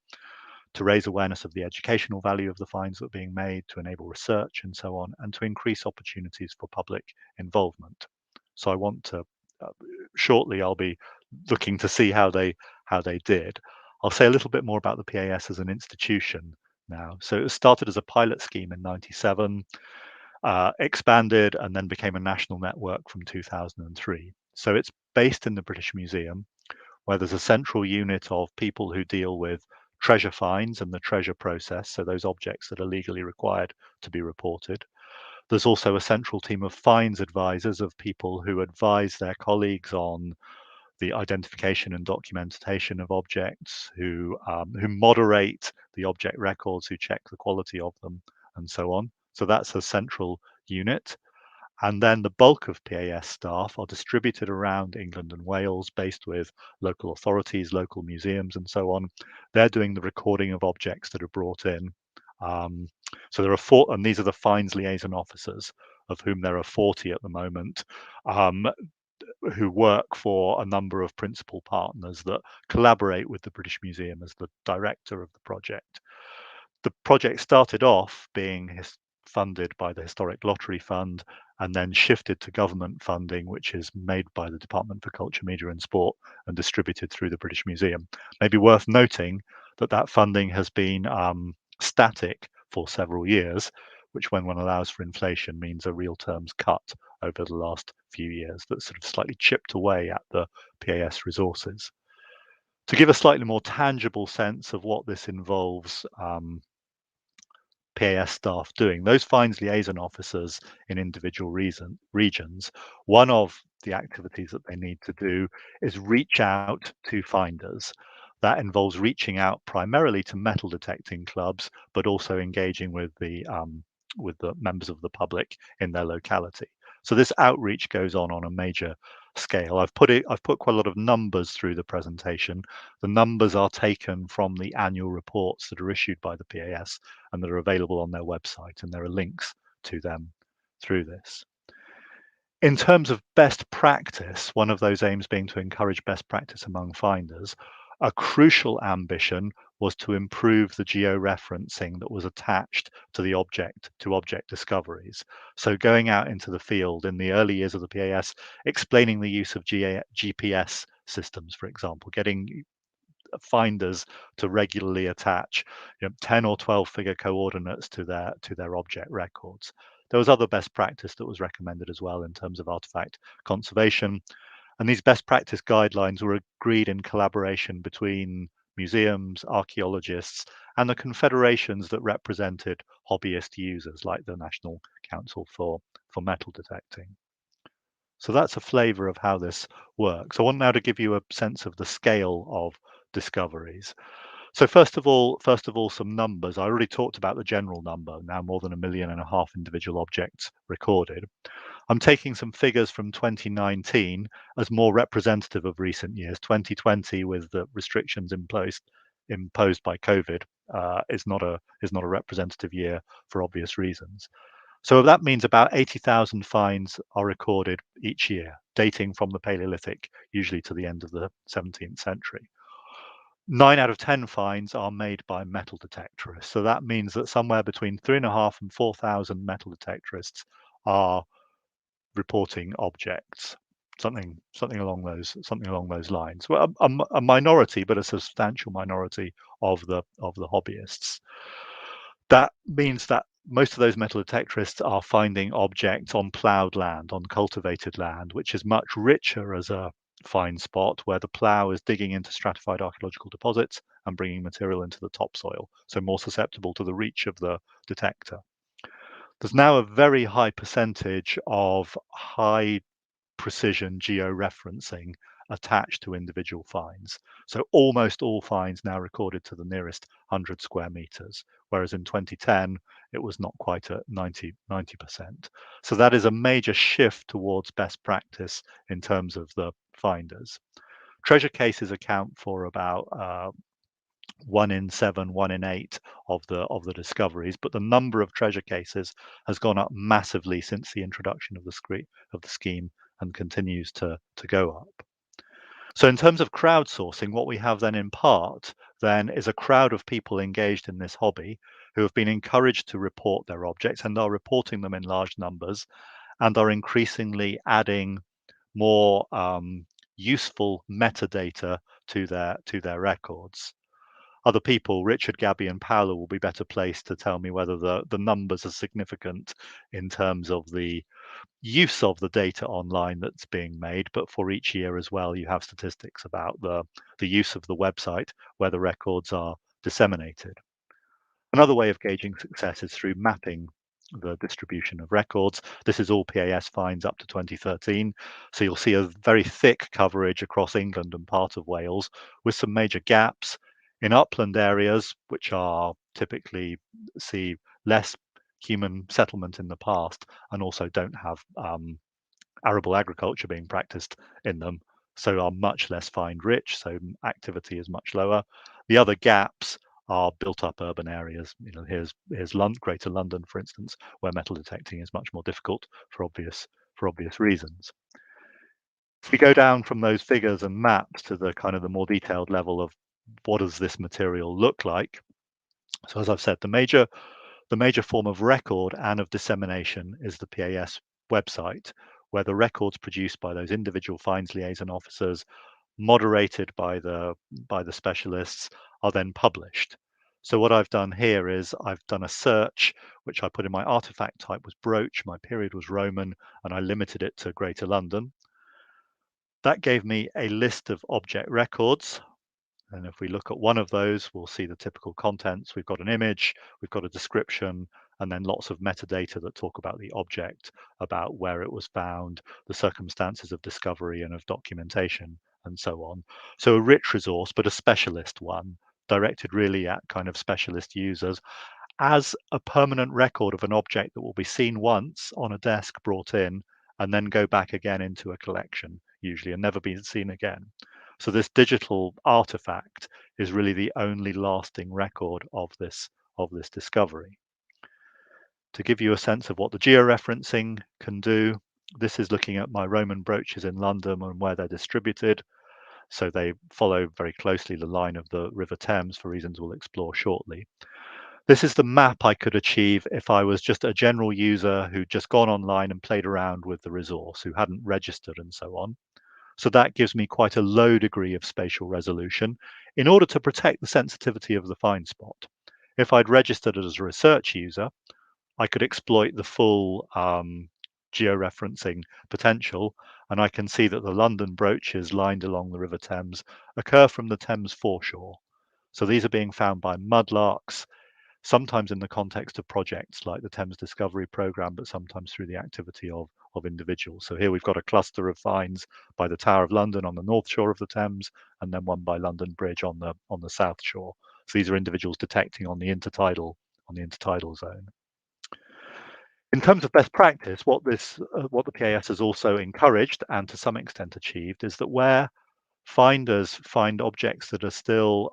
to raise awareness of the educational value of the finds that are being made, to enable research and so on, and to increase opportunities for public involvement. So I want to, shortly I'll be looking to see how they did. I'll say a little bit more about the PAS as an institution now. So it started as a pilot scheme in '97. expanded and then became a national network from 2003. So it's based in the British Museum, where there's a central unit of people who deal with treasure finds and the treasure process, so those objects that are legally required to be reported. There's also a central team of finds advisors, of people who advise their colleagues on the identification and documentation of objects, who moderate the object records, who check the quality of them, and so on. So that's a central unit. And then the bulk of PAS staff are distributed around England and Wales, based with local authorities, local museums, and so on. They're doing the recording of objects that are brought in. So there are 4, and these are the finds liaison officers, of whom there are 40 at the moment, who work for a number of principal partners that collaborate with the British Museum as the director of the project. The project started off being funded by the Historic Lottery Fund, and then shifted to government funding, which is made by the Department for Culture, Media and Sport and distributed through the British Museum. Maybe worth noting that that funding has been static for several years, which, when one allows for inflation, means a real terms cut over the last few years that sort of slightly chipped away at the PAS resources. To give a slightly more tangible sense of what this involves PAS staff doing, those finds liaison officers in individual regions, one of the activities that they need to do is reach out to finders. That involves reaching out primarily to metal detecting clubs, but also engaging with the members of the public in their locality. So this outreach goes on a major scale. I've put quite a lot of numbers through the presentation. The numbers are taken from the annual reports that are issued by the PAS and that are available on their website, and there are links to them through this. In terms of best practice, one of those aims being to encourage best practice among finders, a crucial ambition was to improve the georeferencing that was attached to the object discoveries. So going out into the field in the early years of the PAS, explaining the use of GPS systems, for example, getting finders to regularly attach 10 or 12 figure coordinates to their object records. There was other best practice that was recommended as well in terms of artifact conservation. And these best practice guidelines were agreed in collaboration between museums, archaeologists, and the confederations that represented hobbyist users, like the National Council for Metal Detecting. So that's a flavour of how this works. I want now to give you a sense of the scale of discoveries. So first of all, some numbers. I already talked about the general number, now more than 1.5 million individual objects recorded. I'm taking some figures from 2019 as more representative of recent years. 2020, with the restrictions imposed by COVID, is not a representative year for obvious reasons. So that means about 80,000 finds are recorded each year, dating from the Paleolithic, usually to the end of the 17th century. 9 out of 10 finds are made by metal detectorists. So that means that somewhere between 3,500 and 4,000 metal detectorists are reporting objects, something along those lines. Well, a minority, but a substantial minority of the hobbyists. That means that most of those metal detectorists are finding objects on ploughed land, on cultivated land, which is much richer as a find spot, where the plough is digging into stratified archaeological deposits and bringing material into the topsoil, so more susceptible to the reach of the detector. There's now a very high percentage of high precision georeferencing attached to individual finds. So almost all finds now recorded to the nearest 100 square meters, whereas in 2010, it was not quite at 90%. So that is a major shift towards best practice in terms of the finders. Treasure cases account for about 1 in 7, 1 in 8 of the discoveries, but the number of treasure cases has gone up massively since the introduction of the scheme and continues to go up. So in terms of crowdsourcing, what we have then in part then is a crowd of people engaged in this hobby who have been encouraged to report their objects and are reporting them in large numbers and are increasingly adding more useful metadata to their records. other people, Richard, Gabby and Paola, will be better placed to tell me whether the numbers are significant in terms of the use of the data online that's being made. But for each year as well, you have statistics about the use of the website where the records are disseminated. Another way of gauging success is through mapping the distribution of records. This is all PAS finds up to 2013. So you'll see a very thick coverage across England and part of Wales with some major gaps in upland areas, which are typically see less human settlement in the past and also don't have arable agriculture being practiced in them, so are much less find rich, so activity is much lower. The other gaps are built up urban areas. You know, here's Greater London, for instance, where metal detecting is much more difficult for obvious reasons. If we go down from those figures and maps to the kind of the more detailed level of what does this material look like. So as I've said, the major form of record and of dissemination is the PAS website, where the records produced by those individual finds liaison officers, moderated by the specialists, are then published. So what I've done here is I've done a search, which I put in my artifact type was brooch, my period was Roman, and I limited it to Greater London. That gave me a list of object records. And if we look at one of those, we'll see the typical contents. We've got an image, we've got a description, and then lots of metadata that talk about the object, about where it was found, the circumstances of discovery and of documentation, and so on. So a rich resource, but a specialist one, directed really at kind of specialist users as a permanent record of an object that will be seen once on a desk brought in and then go back again into a collection, usually, and never be seen again. So this digital artifact is really the only lasting record of this discovery. To give you a sense of what the georeferencing can do, this is looking at my Roman brooches in London and where they're distributed. So they follow very closely the line of the River Thames for reasons we'll explore shortly. This is the map I could achieve if I was just a general user who'd just gone online and played around with the resource, who hadn't registered and so on. So that gives me quite a low degree of spatial resolution in order to protect the sensitivity of the find spot. If I'd registered as a research user, I could exploit the full georeferencing potential, and I can see that the London brooches lined along the River Thames occur from the Thames foreshore. So these are being found by mudlarks, sometimes in the context of projects like the Thames Discovery Programme, but sometimes through the activity of individuals. So here we've got a cluster of finds by the Tower of London on the north shore of the Thames, and then one by London Bridge on the south shore. So these are individuals detecting on the intertidal zone. In terms of best practice, what the PAS has also encouraged and to some extent achieved is that where finders find objects that are still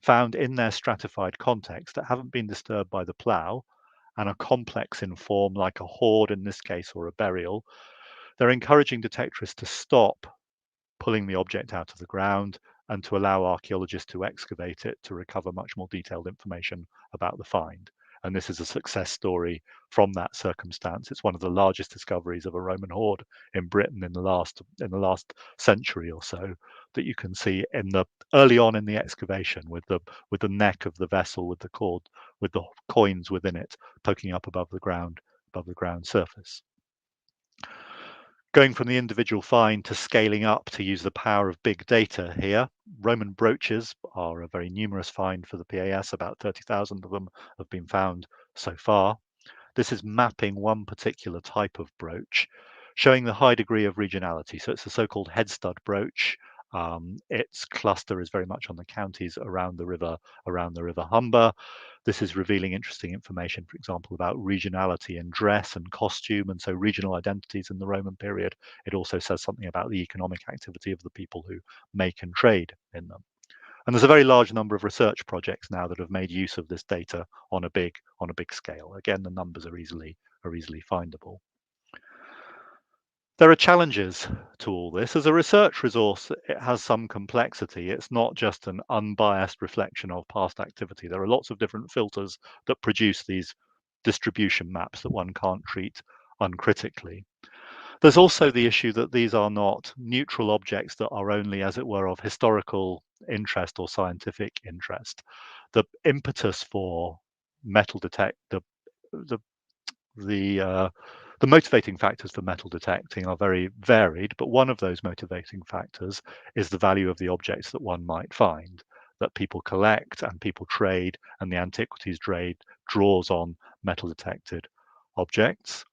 found in their stratified context that haven't been disturbed by the plough and are complex in form, like a hoard in this case or a burial, they're encouraging detectorists to stop pulling the object out of the ground and to allow archaeologists to excavate it to recover much more detailed information about the find. And this is a success story from that circumstance. It's one of the largest discoveries of a Roman hoard in Britain in the last century or so, that you can see early on in the excavation with the neck of the vessel with the cord, with the coins within it poking up above the ground surface. Going from the individual find to scaling up to use the power of big data here, Roman brooches are a very numerous find for the PAS. About 30,000 of them have been found so far. This is mapping one particular type of brooch, showing the high degree of regionality. So it's a so-called head stud brooch. Its cluster is very much on the counties around the river Humber. This is revealing interesting information, for example, about regionality in dress and costume, and so regional identities in the Roman period. It also says something about the economic activity of the people who make and trade in them. And there's a very large number of research projects now that have made use of this data on a big scale. Again, the numbers are easily findable. There are challenges to all this. As a research resource, it has some complexity. It's not just an unbiased reflection of past activity. There are lots of different filters that produce these distribution maps that one can't treat uncritically. There's also the issue that these are not neutral objects that are only, as it were, of historical interest or scientific interest. The impetus for metal detect the motivating factors for metal detecting are very varied, but one of those motivating factors is the value of the objects that one might find, that people collect and people trade, and the antiquities trade draws on metal detected objects.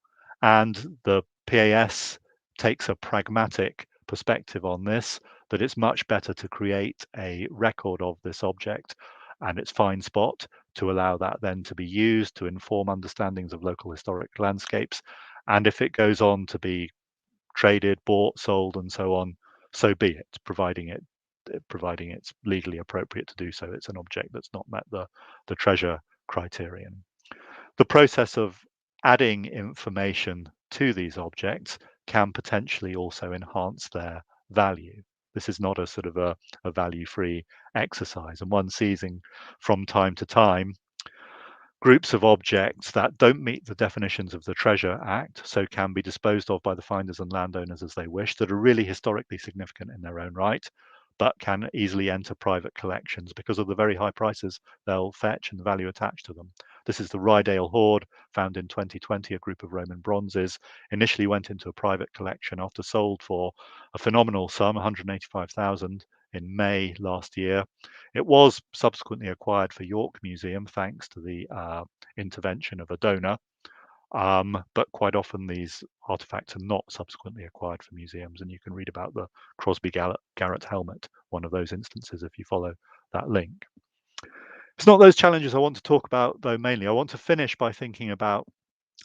And the PAS takes a pragmatic perspective on this, that it's much better to create a record of this object and its find spot, to allow that then to be used to inform understandings of local historic landscapes. And if it goes on to be traded, bought, sold, and so on, so be it, providing it's legally appropriate to do so. It's an object that's not met the treasure criterion. The process of adding information to these objects can potentially also enhance their value. This is not a sort of a value-free exercise, and one sees from time to time groups of objects that don't meet the definitions of the Treasure Act, so can be disposed of by the finders and landowners as they wish, that are really historically significant in their own right, but can easily enter private collections because of the very high prices they'll fetch and the value attached to them. This is the Rydale Hoard, found in 2020, a group of Roman bronzes, initially went into a private collection after sold for a phenomenal sum, 185,000 in May last year. It was subsequently acquired for York Museum thanks to the intervention of a donor, but quite often these artifacts are not subsequently acquired for museums, and you can read about the Crosby Garrett helmet, one of those instances, if you follow that link. It's not those challenges I want to talk about, though, mainly. I want to finish by thinking about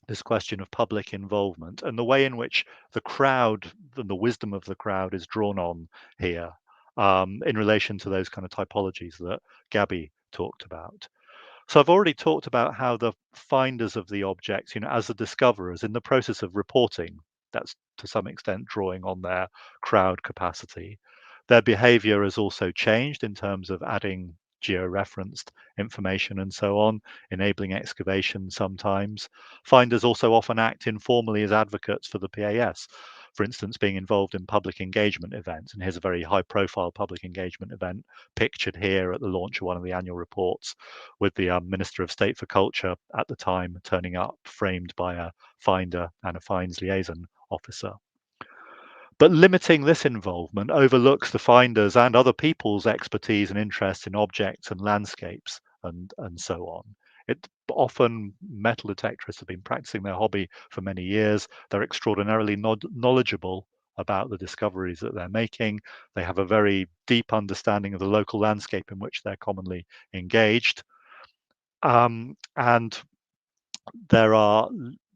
this question of public involvement and the way in which the crowd and the wisdom of the crowd is drawn on here, in relation to those kind of typologies that Gabby talked about. So I've already talked about how the finders of the objects, as the discoverers in the process of reporting, that's to some extent drawing on their crowd capacity. Their behavior has also changed in terms of adding georeferenced information and so on, enabling excavation sometimes. Finders also often act informally as advocates for the PAS, for instance, being involved in public engagement events. And here's a very high profile public engagement event pictured here at the launch of one of the annual reports, with the Minister of State for Culture at the time turning up, framed by a finder and a finds liaison officer. But limiting this involvement overlooks the finders and other people's expertise and interest in objects and landscapes and so on. Often metal detectorists have been practicing their hobby for many years. They're extraordinarily knowledgeable about the discoveries that they're making. They have a very deep understanding of the local landscape in which they're commonly engaged. And there are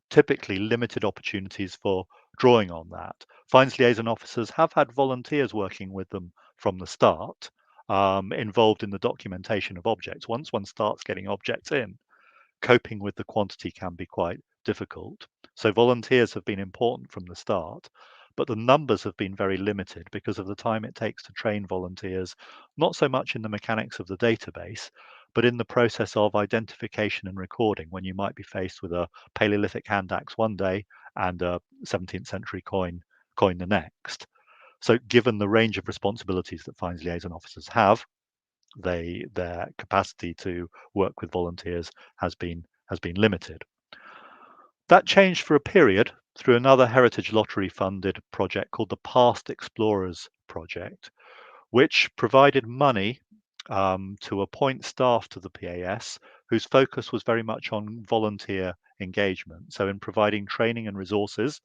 typically limited opportunities for drawing on that. Finds liaison officers have had volunteers working with them from the start, involved in the documentation of objects. Once one starts getting objects in, coping with the quantity can be quite difficult. So volunteers have been important from the start, but the numbers have been very limited because of the time it takes to train volunteers, not so much in the mechanics of the database, but in the process of identification and recording, when you might be faced with a Paleolithic hand axe one day and a 17th century coin the next. So given the range of responsibilities that finds liaison officers have, their capacity to work with volunteers has been limited. That changed for a period through another Heritage Lottery funded project called the Past Explorers Project, which provided money to appoint staff to the PAS whose focus was very much on volunteer engagement. So in providing training and resources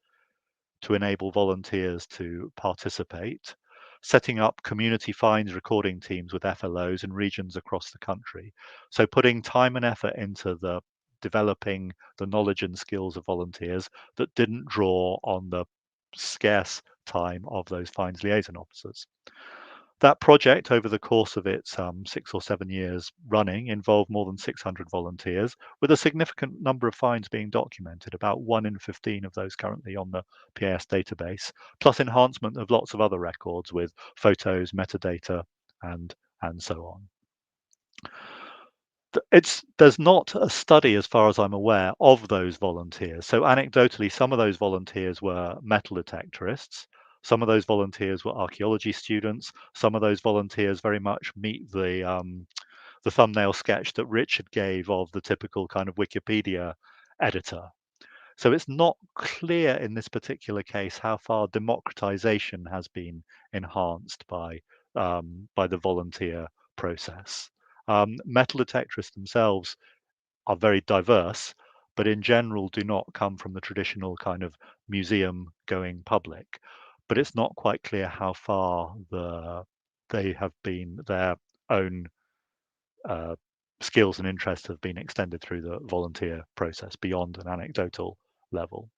to enable volunteers to participate, setting up community finds recording teams with FLOs in regions across the country. So putting time and effort into the developing the knowledge and skills of volunteers that didn't draw on the scarce time of those finds liaison officers. That project, over the course of its 6 or 7 years running, involved more than 600 volunteers, with a significant number of finds being documented, about 1 in 15 of those currently on the PAS database, plus enhancement of lots of other records with photos, metadata, and so on. there's not a study, as far as I'm aware, of those volunteers. So anecdotally, some of those volunteers were metal detectorists. Some of those volunteers were archaeology students. Some of those volunteers very much meet the thumbnail sketch that Richard gave of the typical kind of Wikipedia editor. So it's not clear in this particular case how far democratization has been enhanced by the volunteer process. Metal detectorists themselves are very diverse, but in general do not come from the traditional kind of museum going public. But it's not quite clear how far they have been, their own skills and interests have been extended through the volunteer process beyond an anecdotal level.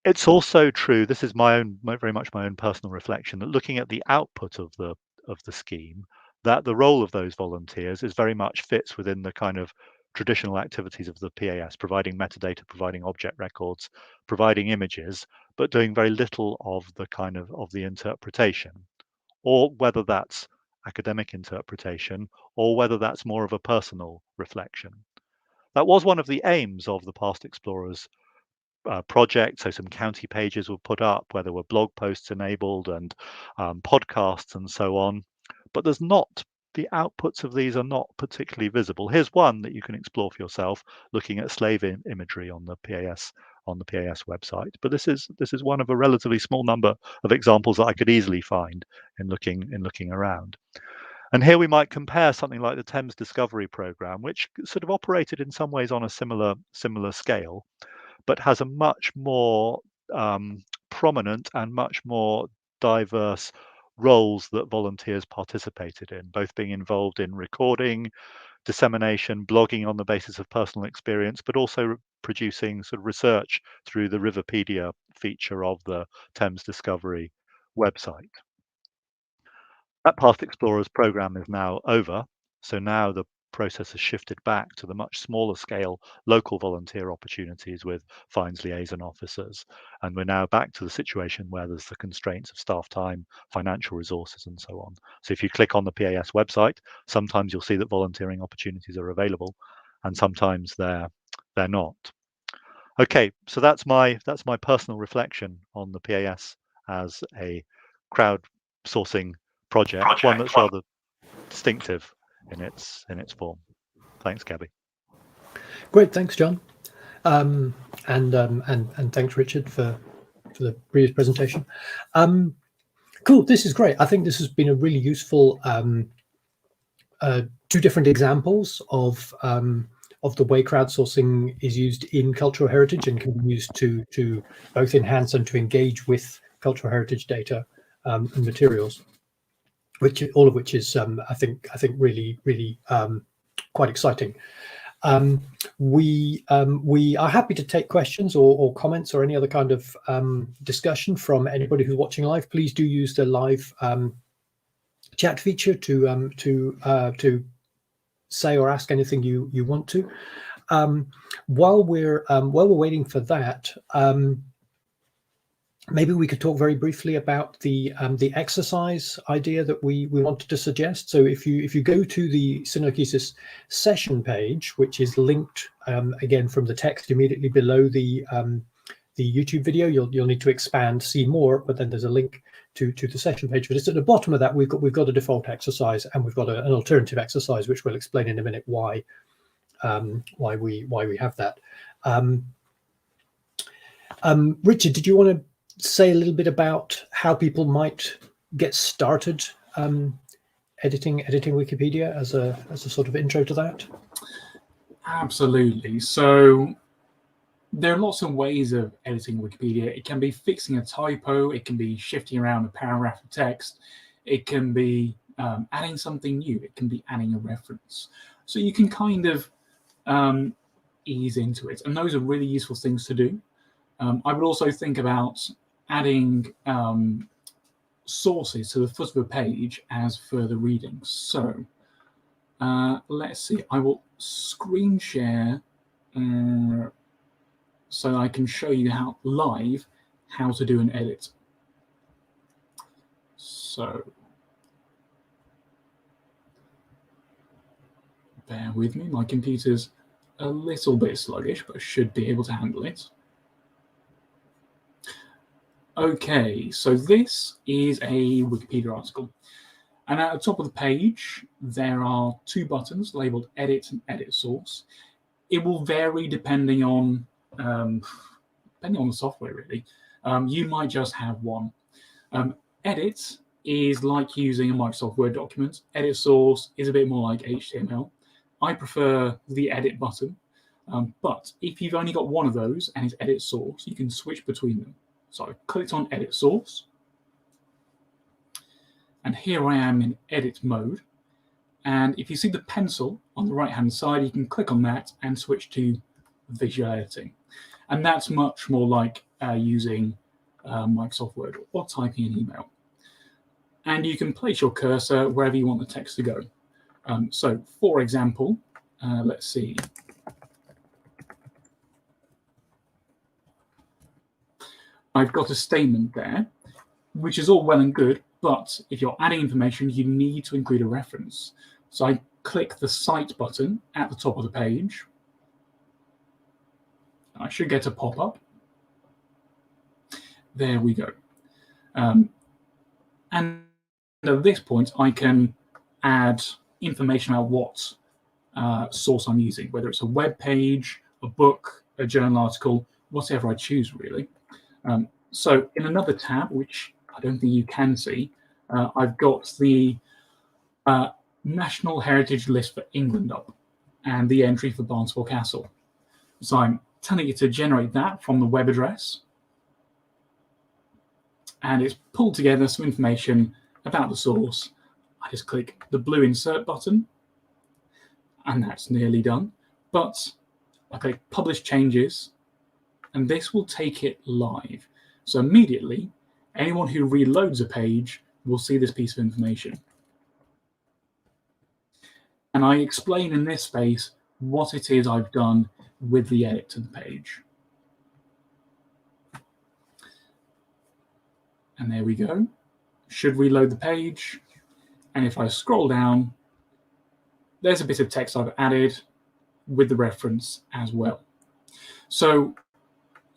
It's also true, this is very much my own personal reflection, that looking at the output of the scheme, that the role of those volunteers is very much fits within the kind of traditional activities of the PAS, providing metadata, providing object records, providing images, but doing very little of the kind of the interpretation, or whether that's academic interpretation, or whether that's more of a personal reflection. That was one of the aims of the Past Explorers project. So some county pages were put up where there were blog posts enabled and podcasts and so on. But there's not, the outputs of these are not particularly visible. Here's one that you can explore for yourself, looking at slave imagery on the PAS website. But this is one of a relatively small number of examples that I could easily find in looking around. And here we might compare something like the Thames Discovery Programme, which sort of operated in some ways on a similar scale, but has a much more prominent and much more diverse roles that volunteers participated in, both being involved in recording, dissemination, blogging on the basis of personal experience, but also producing sort of research through the Riverpedia feature of the Thames Discovery website. That Past Explorers program is now over, so now the process has shifted back to the much smaller scale local volunteer opportunities with finds liaison officers, and we're now back to the situation where there's the constraints of staff time, financial resources, and so on. So if you click on the PAS website, sometimes you'll see that volunteering opportunities are available, and sometimes they're not. Okay, so that's my personal reflection on the PAS as a crowdsourcing project, one that's rather distinctive in its form. Thanks, Gabby. Great, thanks, John, and thanks, Richard, for the previous presentation. Cool, this is great. I think this has been a really useful two different examples of the way crowdsourcing is used in cultural heritage and can be used to both enhance and to engage with cultural heritage data and materials, all of which is I think really quite exciting. We are happy to take questions or comments or any other kind of discussion from anybody who's watching live. Please do use the live chat feature to say or ask anything you want to. While we're waiting for that, maybe we could talk very briefly about the exercise idea that we wanted to suggest. So if you go to the Sunoikisis session page, which is linked again from the text immediately below the YouTube video, you'll need to expand, see more, but then there's a link to the session page. But it's at the bottom of that we've got a default exercise, and we've got an alternative exercise, which we'll explain in a minute why we have that. Richard, did you want to say a little bit about how people might get started editing Wikipedia as a sort of intro to that? Absolutely. So there are lots of ways of editing Wikipedia. It can be fixing a typo. It can be shifting around a paragraph of text. It can be adding something new. It can be adding a reference. So you can kind of ease into it. And those are really useful things to do. I would also think about adding sources to the footer of a page as further reading. So let's see. I will screen share so I can show you how to do an edit. So Bear with me, my computer's a little bit sluggish, but I should be able to handle it. Okay, so this is a Wikipedia article. And at the top of the page, there are two buttons labeled Edit and Edit Source. It will vary depending on the software, really. You might just have one. Edit is like using a Microsoft Word document. Edit Source is a bit more like HTML. I prefer the Edit button. But if you've only got one of those and it's Edit Source, you can switch between them. So I clicked on Edit Source. And here I am in edit mode. And if you see the pencil on the right-hand side, you can click on that and switch to visual editing. And that's much more like using Microsoft Word or typing an email. And you can place your cursor wherever you want the text to go. So, for example, let's see. I've got a statement there, which is all well and good, but if you're adding information, you need to include a reference. So I click the Cite button at the top of the page. I should get a pop-up. There we go. And at this point, I can add information about what source I'm using, whether it's a web page, a book, a journal article, whatever I choose, really. So in another tab, which I don't think you can see, I've got the National Heritage List for England up and the entry for Barnstable Castle. So I'm telling it to generate that from the web address. And it's pulled together some information about the source. I just click the blue Insert button, and that's nearly done. But I click Publish Changes, and this will take it live. So immediately, anyone who reloads a page will see this piece of information. And I explain in this space what it is I've done with the edit to the page. And there we go. Should reload the page. And if I scroll down, there's a bit of text I've added with the reference as well. So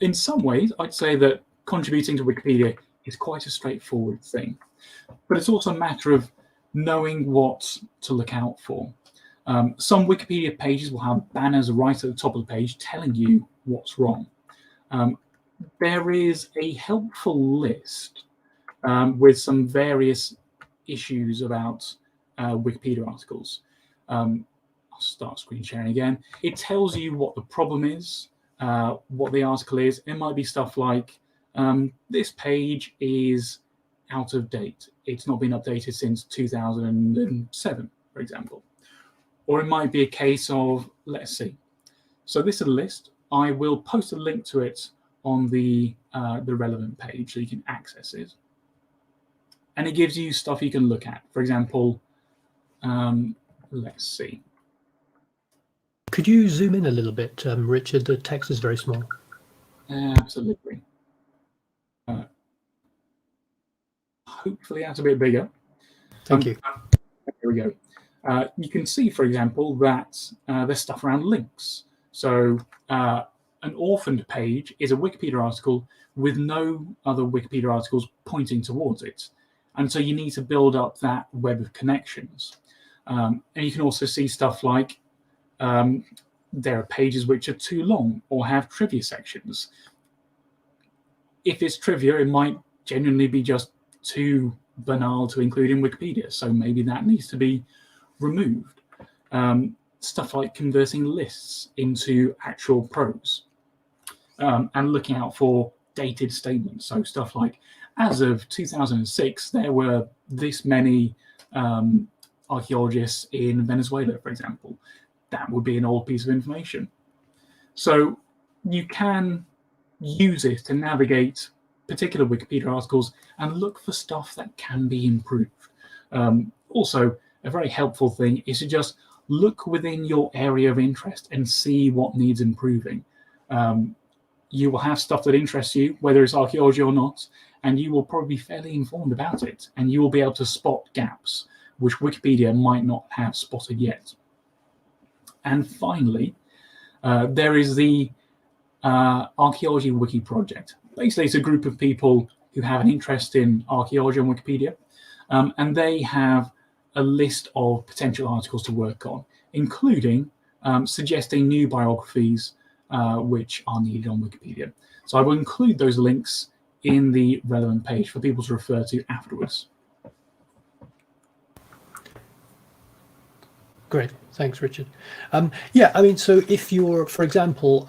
in some ways, I'd say that contributing to Wikipedia is quite a straightforward thing. But it's also a matter of knowing what to look out for. Some Wikipedia pages will have banners right at the top of the page telling you what's wrong. There is a helpful list with some various issues about Wikipedia articles. I'll start screen sharing again. It tells you what the problem is, what the article is. It might be stuff like, this page is out of date. It's not been updated since 2007, for example. Or it might be a case of, let's see. So this is a list. I will post a link to it on the relevant page so you can access it. And it gives you stuff you can look at. For example, let's see. Could you zoom in a little bit, Richard? The text is very small. Absolutely. Hopefully that's a bit bigger. Thank you. There we go. You can see, for example, that there's stuff around links. So an orphaned page is a Wikipedia article with no other Wikipedia articles pointing towards it. And so you need to build up that web of connections. And you can also see stuff like there are pages which are too long or have trivia sections. If it's trivia, it might genuinely be just too banal to include in Wikipedia. So maybe that needs to be removed. Stuff like converting lists into actual prose and looking out for dated statements. So stuff like, as of 2006, there were this many archaeologists in Venezuela, for example. That would be an old piece of information. So you can use it to navigate particular Wikipedia articles and look for stuff that can be improved. Also, a very helpful thing is to just look within your area of interest and see what needs improving. You will have stuff that interests you, whether it's archaeology or not, and you will probably be fairly informed about it, and you will be able to spot gaps which Wikipedia might not have spotted yet. And finally, there is the Archaeology Wiki project. Basically, it's a group of people who have an interest in archaeology on Wikipedia, and they have a list of potential articles to work on, including suggesting new biographies which are needed on Wikipedia. So I will include those links in the relevant page for people to refer to afterwards. Great, thanks, Richard. Yeah, I mean, so if you're, for example,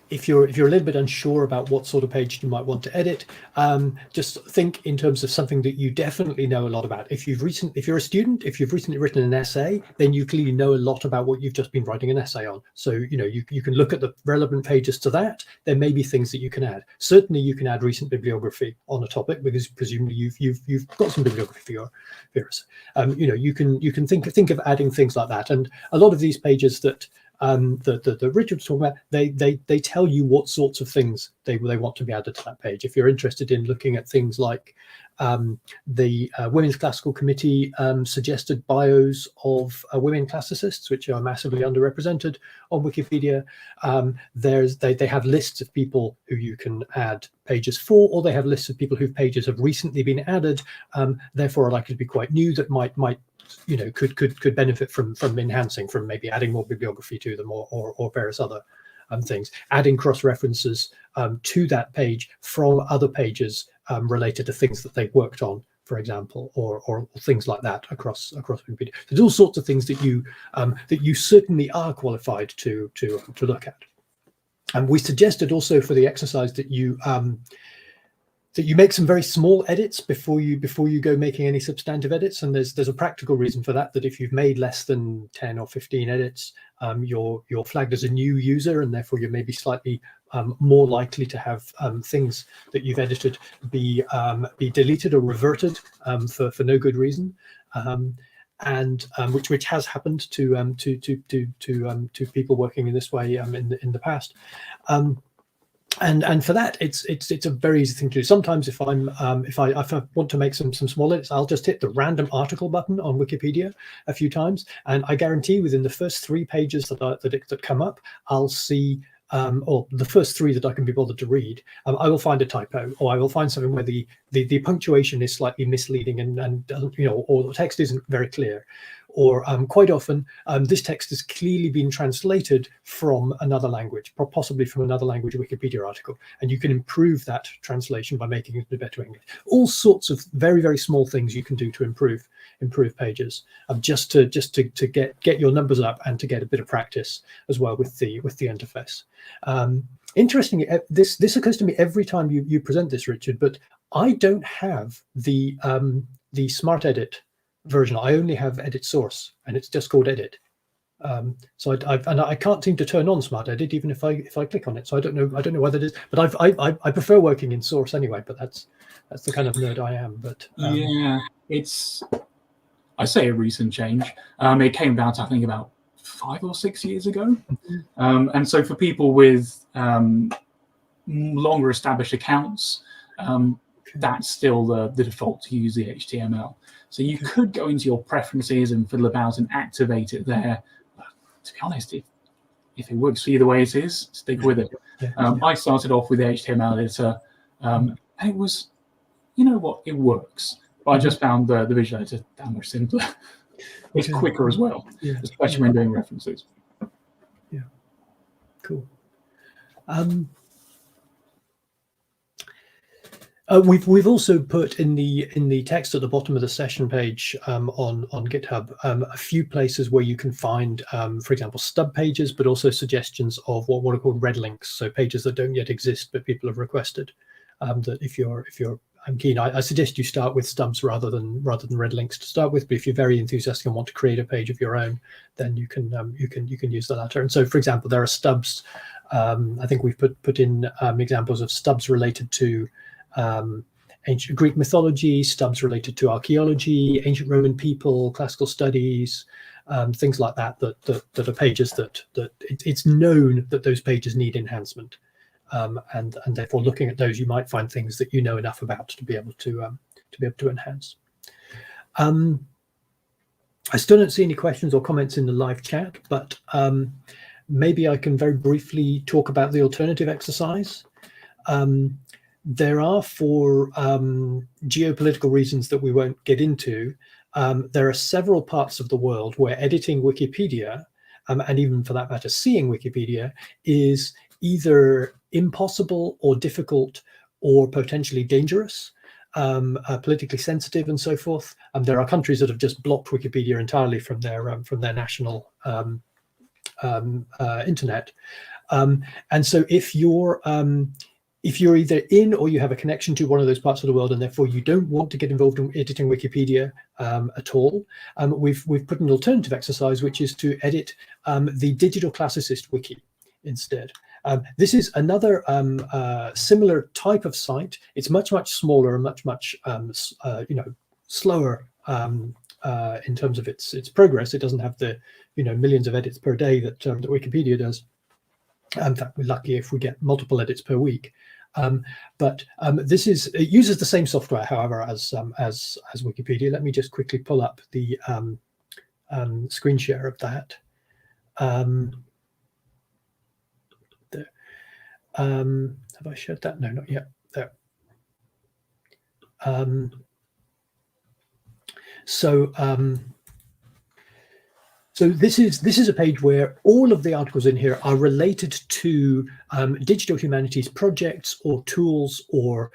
if you're a little bit unsure about what sort of page you might want to edit, just think in terms of something that you definitely know a lot about. If you're a student, if you've recently written an essay, then you clearly know a lot about what you've just been writing an essay on. So you can look at the relevant pages to that. There may be things that you can add. Certainly, you can add recent bibliography on a topic because presumably you've got some bibliography for your Pearce. You can think of adding things like that, and a lot of these pages that Richard's talking about, they tell you what sorts of things they want to be added to that page. If you're interested in looking at things like the Women's Classical Committee suggested bios of women classicists, which are massively underrepresented on Wikipedia, they have lists of people who you can add pages for, or they have lists of people whose pages have recently been added, therefore are likely to be quite new, that might could benefit from enhancing, from maybe adding more bibliography to them, or various other things, adding cross references to that page from other pages related to things that they've worked on, for example, or things like that across Wikipedia. There's all sorts of things that you certainly are qualified to look at. And we suggested also for the exercise that you make some very small edits before you go making any substantive edits, and there's a practical reason for that. That if you've made less than 10 or 15 edits, you're flagged as a new user, and therefore you may be slightly more likely to have things that you've edited be deleted or reverted for no good reason, and which has happened to people working in this way in the past. And for that, it's a very easy thing to do. Sometimes if I want to make some small edits, I'll just hit the random article button on Wikipedia a few times, and I guarantee within the first 3 pages that come up, I'll see, or the first 3 that I can be bothered to read, I will find a typo, or I will find something where the punctuation is slightly misleading and or the text isn't very clear. Or quite often, this text has clearly been translated from another language, possibly from another language Wikipedia article, and you can improve that translation by making it a better English. All sorts of very, very small things you can do to improve pages, just to get your numbers up and to get a bit of practice as well with the interface. Interestingly, this occurs to me every time you present this, Richard, but I don't have the Smart Edit version. I only have Edit Source, and it's just called Edit. So I can't seem to turn on Smart Edit even if I click on it. So I don't know why that is. But I prefer working in Source anyway. But that's the kind of nerd I am. But yeah, it's, I say, a recent change. It came about, I think, about 5 or 6 years ago. And so for people with longer established accounts, that's still the default to use the HTML. So you could go into your preferences and fiddle about and activate it there. But to be honest, if it works for you the way it is, stick with it. I started off with the HTML editor, and it was, it works. But I just found the visual editor that much simpler. It's quicker as well, especially when doing references. Yeah, cool. We've also put in the text at the bottom of the session page on GitHub a few places where you can find, for example, stub pages, but also suggestions of what are called red links, so pages that don't yet exist but people have requested. That if you're keen, I suggest you start with stubs rather than red links to start with. But if you're very enthusiastic and want to create a page of your own, then you can use the latter. And so, for example, there are stubs. I think we've put in examples of stubs related to ancient Greek mythology, stubs related to archaeology, ancient Roman people, classical studies, things like that are pages that it's known that those pages need enhancement, and therefore looking at those you might find things that you know enough about to be able to enhance. I still don't see any questions or comments in the live chat, but maybe I can very briefly talk about the alternative exercise. There are, for geopolitical reasons that we won't get into, there are several parts of the world where editing Wikipedia, and even for that matter, seeing Wikipedia, is either impossible or difficult or potentially dangerous, politically sensitive, and so forth. There are countries that have just blocked Wikipedia entirely from their national internet. And so if you're either in or you have a connection to one of those parts of the world, and therefore you don't want to get involved in editing Wikipedia at all, we've put an alternative exercise, which is to edit the Digital Classicist Wiki instead. This is another similar type of site. It's much smaller and much slower in terms of its progress. It doesn't have the millions of edits per day that Wikipedia does. In fact, we're lucky if we get multiple edits per week. But it uses the same software, however, as Wikipedia. Let me just quickly pull up the screen share of that. There. Have I shared that? No, not yet. There. So this is a page where all of the articles in here are related to digital humanities projects or tools or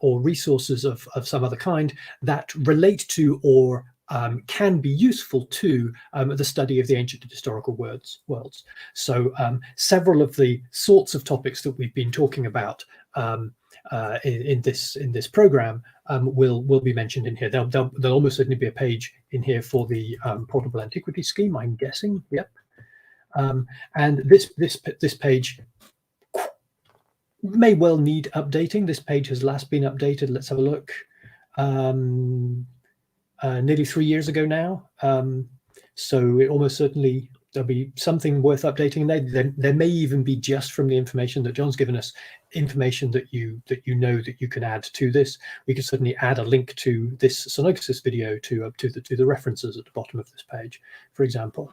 resources of some other kind that relate to or can be useful to the study of the ancient and historical worlds. So several of the sorts of topics that we've been talking about in this program will be mentioned in here. There'll almost certainly be a page in here for the portable antiquity scheme, I'm guessing. Yep. And this page may well need updating. This page has last been updated. Let's have a look. Nearly 3 years ago now. So it almost certainly there'll be something worth updating. There may even be, just from the information that John's given us, information that you know that you can add to this. We could certainly add a link to this Sunoikisis video to the references at the bottom of this page, for example.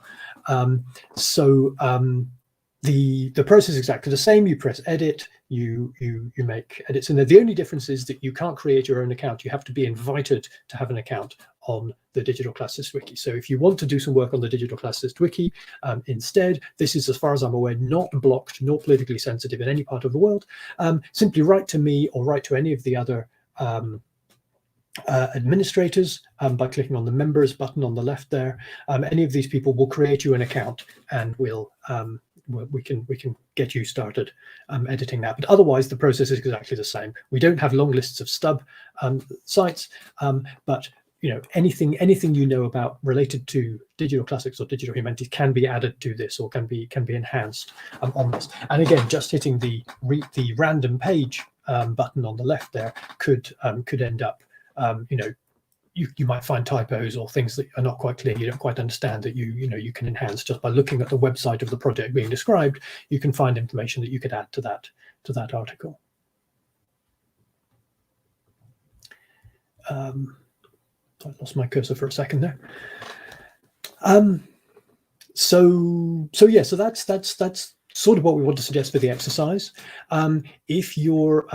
The process is exactly the same. You press edit, you make edits in there. The only difference is that you can't create your own account. You have to be invited to have an account on the Digital Classicist Wiki. So if you want to do some work on the Digital Classicist Wiki instead, this is, as far as I'm aware, not blocked nor politically sensitive in any part of the world. Simply write to me or write to any of the other administrators by clicking on the members button on the left there. Any of these people will create you an account, and we can get you started editing that. But otherwise, the process is exactly the same. We don't have long lists of stub sites, but anything about related to digital classics or digital humanities can be added to this, or can be enhanced on this. And again, just hitting the random page button on the left there could end up you might find typos or things that are not quite clear. You don't quite understand that you can enhance just by looking at the website of the project being described. You can find information that you could add to that article. I lost my cursor for a second there. So that's sort of what we want to suggest for the exercise. If you're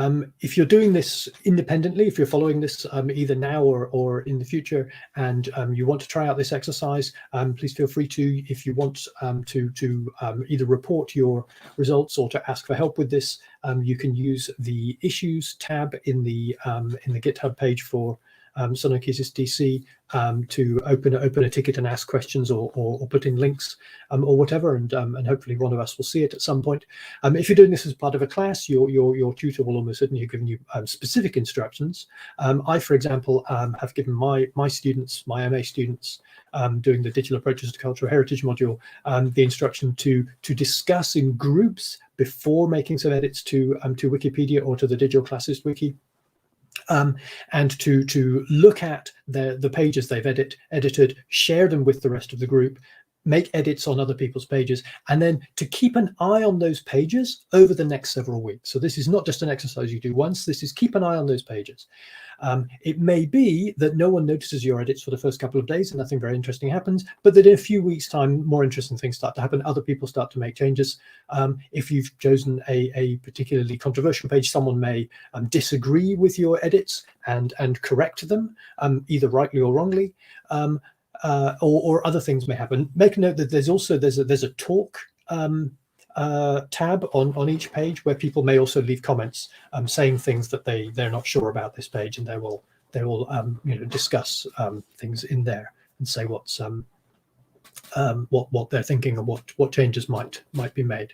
doing this independently, if you're following this either now or in the future, and you want to try out this exercise, please feel free to, if you want to either report your results or to ask for help with this, you can use the Issues tab in the GitHub page for SunoikisisDC to open a ticket and ask questions or put in links or whatever, and hopefully one of us will see it at some point. If you're doing this as part of a class, your tutor will almost certainly have given you specific instructions. I, for example, have given my students, my MA students, doing the Digital Approaches to Cultural Heritage module, the instruction to discuss in groups before making some edits to Wikipedia or to the Digital Classicist Wiki. And to look at the pages they've edited, share them with the rest of the group, make edits on other people's pages, and then to keep an eye on those pages over the next several weeks. So this is not just an exercise you do once, this is keep an eye on those pages. It may be that no one notices your edits for the first couple of days and nothing very interesting happens, but that in a few weeks' time, more interesting things start to happen. Other people start to make changes. If you've chosen a particularly controversial page, someone may disagree with your edits and correct them, either rightly or wrongly, or other things may happen. Make a note that there's a talk tab on each page where people may also leave comments saying things that they're not sure about this page, and they will discuss things in there and say what they're thinking and what changes might be made.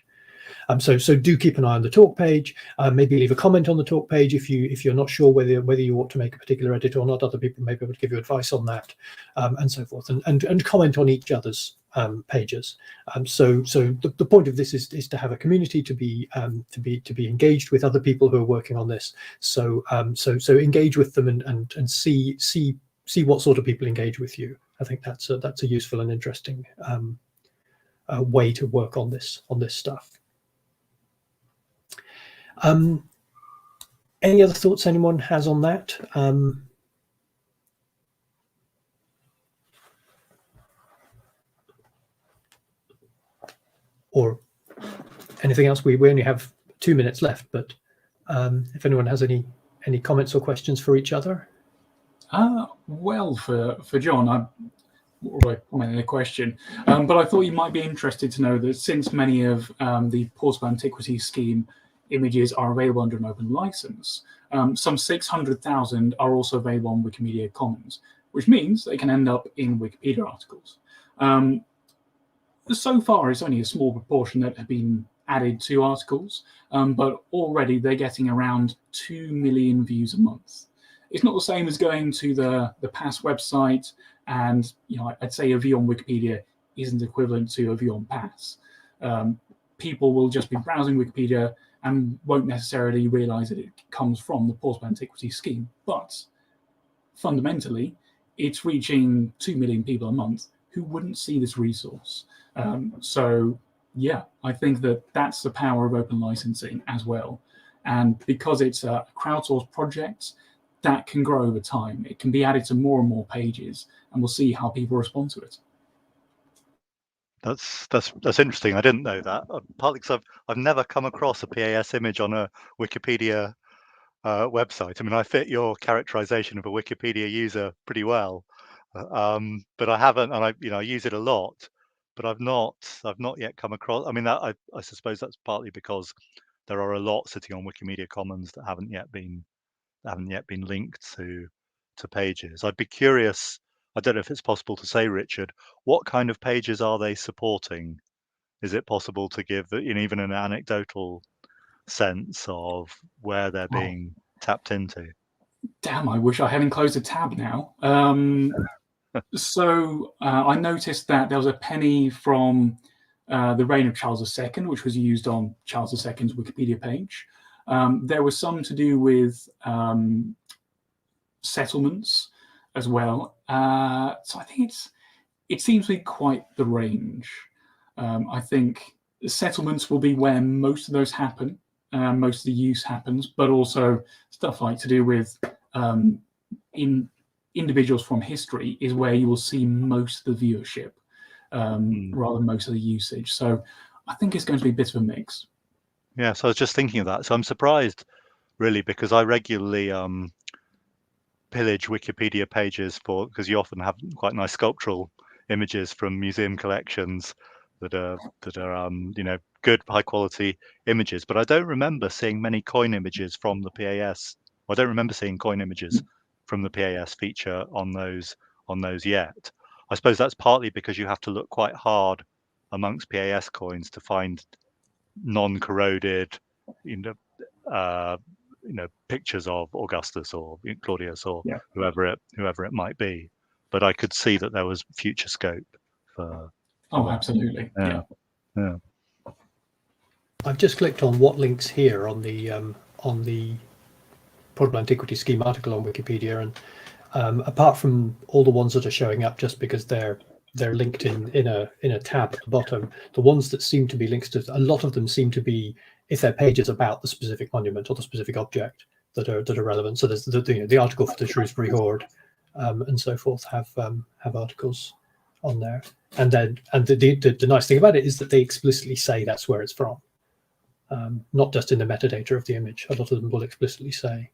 So do keep an eye on the talk page. Maybe leave a comment on the talk page if you're not sure whether you ought to make a particular edit or not. Other people may be able to give you advice on that, and so forth. And comment on each other's pages. So the point of this is to have a community, to be engaged with other people who are working on this. So engage with them and see what sort of people engage with you. I think that's a useful and interesting way to work on this stuff. Any other thoughts anyone has on that? Or anything else? We only have 2 minutes left, but if anyone has any comments or questions for each other. Well, for John, I comment on a question, but I thought you might be interested to know that since many of the Portable Antiquities scheme images are available under an open license, some 600,000 are also available on Wikimedia Commons, which means they can end up in Wikipedia articles. So far, it's only a small proportion that have been added to articles, but already they're getting around 2 million views a month. It's not the same as going to the PASS website, and I'd say a view on Wikipedia isn't equivalent to a view on PASS. People will just be browsing Wikipedia and won't necessarily realize that it comes from the Portable Antiquities scheme. But fundamentally, it's reaching 2 million people a month who wouldn't see this resource. So yeah, I think that's the power of open licensing as well. And because it's a crowdsourced project, that can grow over time. It can be added to more and more pages, and we'll see how people respond to it. That's interesting. I didn't know that. Partly because I've never come across a PAS image on a Wikipedia website. I mean, I fit your characterization of a Wikipedia user pretty well, but I haven't, and I use it a lot, but I've not yet come across. I mean, I suppose that's partly because there are a lot sitting on Wikimedia Commons that haven't yet been linked to pages. I'd be curious. I don't know if it's possible to say, Richard, what kind of pages are they supporting? Is it possible to give even an anecdotal sense of where they're being tapped into? Damn, I wish I hadn't closed the tab now. So I noticed that there was a penny from the reign of Charles II, which was used on Charles II's Wikipedia page. There was some to do with settlements as well. So I think it seems to be quite the range. I think the settlements will be where most of those happen, most of the use happens, but also stuff like to do with individuals from history is where you will see most of the viewership, rather than most of the usage. So I think it's going to be a bit of a mix. Yeah, so I was just thinking of that. So I'm surprised, really, because I regularly pillage Wikipedia pages because you often have quite nice sculptural images from museum collections that are good, high quality images. But I don't remember seeing many coin images from the PAS. I don't remember seeing coin images from the PAS feature on those yet. I suppose that's partly because you have to look quite hard amongst PAS coins to find non-corroded, pictures of Augustus or Claudius or whoever it might be. But I could see that there was future scope for. Oh, absolutely. Yeah. I've just clicked on what links here on the Portable Antiquities scheme article on Wikipedia, and apart from all the ones that are showing up just because they're they're linked in a tab at the bottom. The ones that seem to be links to, a lot of them seem to be, if they're pages about the specific monument or the specific object that are relevant. So there's the article for the Shrewsbury Hoard and so forth have articles on there. And then the nice thing about it is that they explicitly say that's where it's from, not just in the metadata of the image. A lot of them will explicitly say.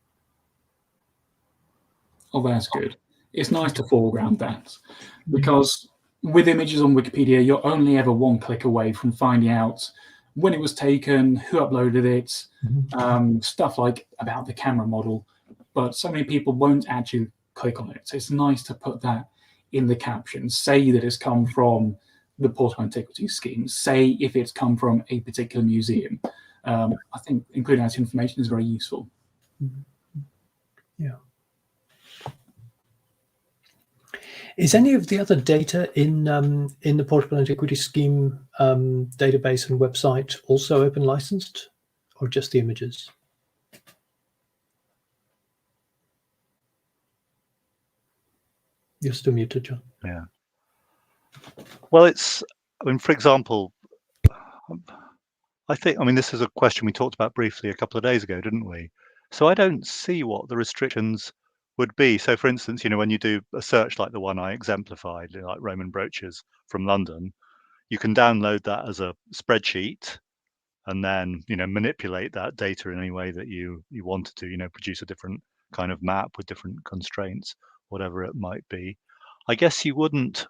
Oh, that's good. It's nice to foreground that, because with images on Wikipedia, you're only ever one click away from finding out when it was taken, who uploaded it, stuff like about the camera model. But so many people won't actually click on it. So it's nice to put that in the caption. Say that it's come from the Portable Antiquities scheme. Say if it's come from a particular museum. I think including that information is very useful. Yeah. Is any of the other data in the Portable Antiquities scheme database and website also open licensed, or just the images? You're still muted, John. Yeah. Well, I mean, for example, I mean, this is a question we talked about briefly a couple of days ago, didn't we? So I don't see what the restrictions would be. So for instance, when you do a search like the one I exemplified, like Roman brooches from London, you can download that as a spreadsheet and then, manipulate that data in any way that you wanted to, produce a different kind of map with different constraints, whatever it might be. I guess you wouldn't,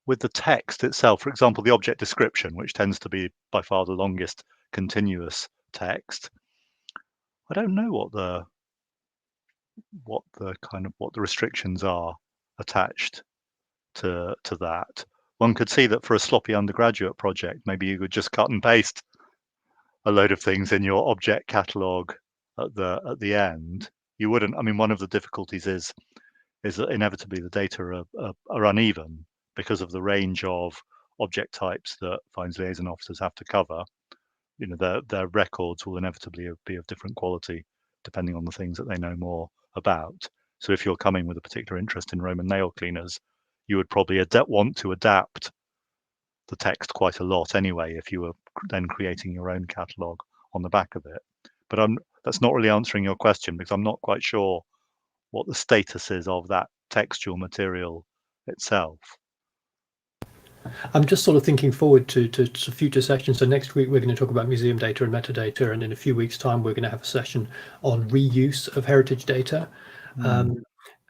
with the text itself, for example, the object description, which tends to be by far the longest continuous text. I don't know what the restrictions are attached to that. One could see that for a sloppy undergraduate project, maybe you could just cut and paste a load of things in your object catalog at the end. You wouldn't. I mean, one of the difficulties is that inevitably the data are uneven because of the range of object types that finds liaison officers have to cover. Their records will inevitably be of different quality depending on the things that they know more about. So if you're coming with a particular interest in Roman nail cleaners, you would probably want to adapt the text quite a lot anyway if you were then creating your own catalogue on the back of it. But that's not really answering your question, because I'm not quite sure what the status is of that textual material itself. I'm just sort of thinking forward to future sessions. So next week we're going to talk about museum data and metadata, and in a few weeks' time we're going to have a session on reuse of heritage data.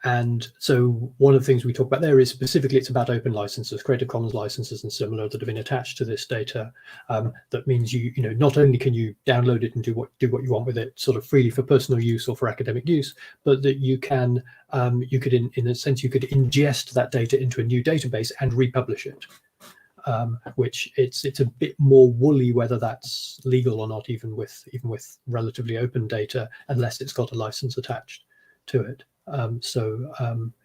And so one of the things we talk about there is specifically it's about open licenses, Creative Commons licenses and similar that have been attached to this data. That means you not only can you download it and do what you want with it sort of freely for personal use or for academic use, but that you can you could in a sense you could ingest that data into a new database and republish it. Which it's a bit more woolly whether that's legal or not, even with relatively open data, unless it's got a license attached to it.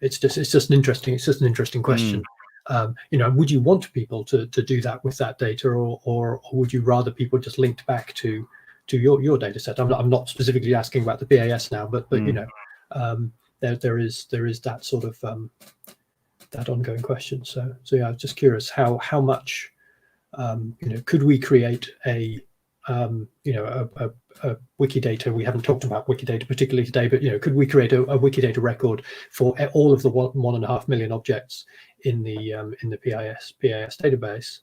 It's just an interesting question. Would you want people to do that with that data, or would you rather people just linked back to your data set? I'm not specifically asking about the PAS now, but there is that sort of that ongoing question. So yeah, I'm just curious how much could we create a Wikidata? We haven't talked about Wikidata particularly today, but could we create a Wikidata record for all of the 1.5 million objects in the PAS database,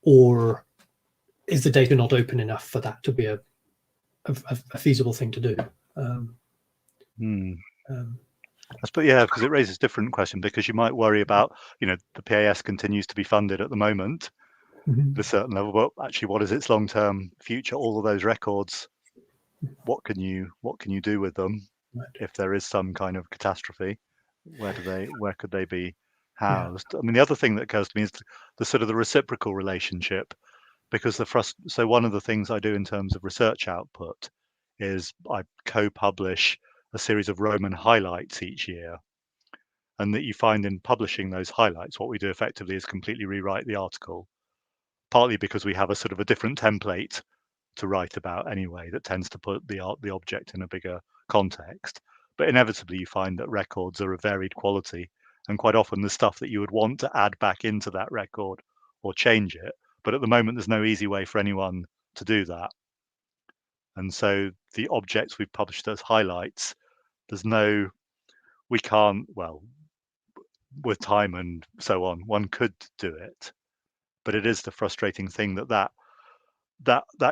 or is the data not open enough for that to be a feasible thing to do? But yeah, because it raises a different question, because you might worry about, the PAS continues to be funded at the moment at a certain level, but actually what is its long-term future? All of those records, what can you do with them? Right. If there is some kind of catastrophe, where could they be housed? Yeah. I mean, the other thing that occurs to me is the sort of the reciprocal relationship, because so one of the things I do in terms of research output is I co-publish a series of Roman highlights each year, and that you find in publishing those highlights, what we do effectively is completely rewrite the article, partly because we have a sort of a different template to write about anyway that tends to put the object in a bigger context, but inevitably you find that records are of varied quality and quite often the stuff that you would want to add back into that record or change it. But at the moment, there's no easy way for anyone to do that. And so the objects we've published as highlights, we can't, well, with time and so on, one could do it. But it is the frustrating thing that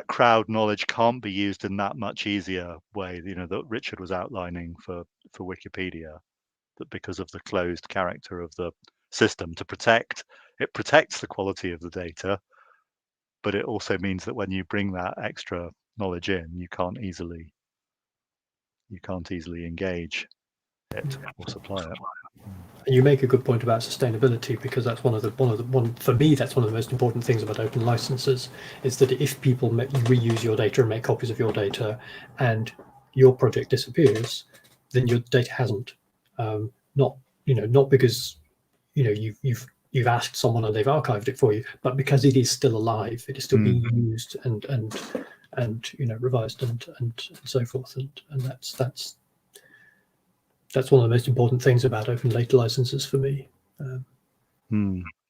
crowd knowledge can't be used in that much easier way, that Richard was outlining for Wikipedia, that because of the closed character of the system it protects the quality of the data, but it also means that when you bring that extra knowledge in, you can't easily engage it or supply it. And you make a good point about sustainability, because that's one for me, that's one of the most important things about open licenses, is that if people reuse your data and make copies of your data and your project disappears, then your data hasn't. Not because you've asked someone and they've archived it for you, but because it is still alive, it is still being used and revised and so forth, and that's one of the most important things about open data licenses for me. Well,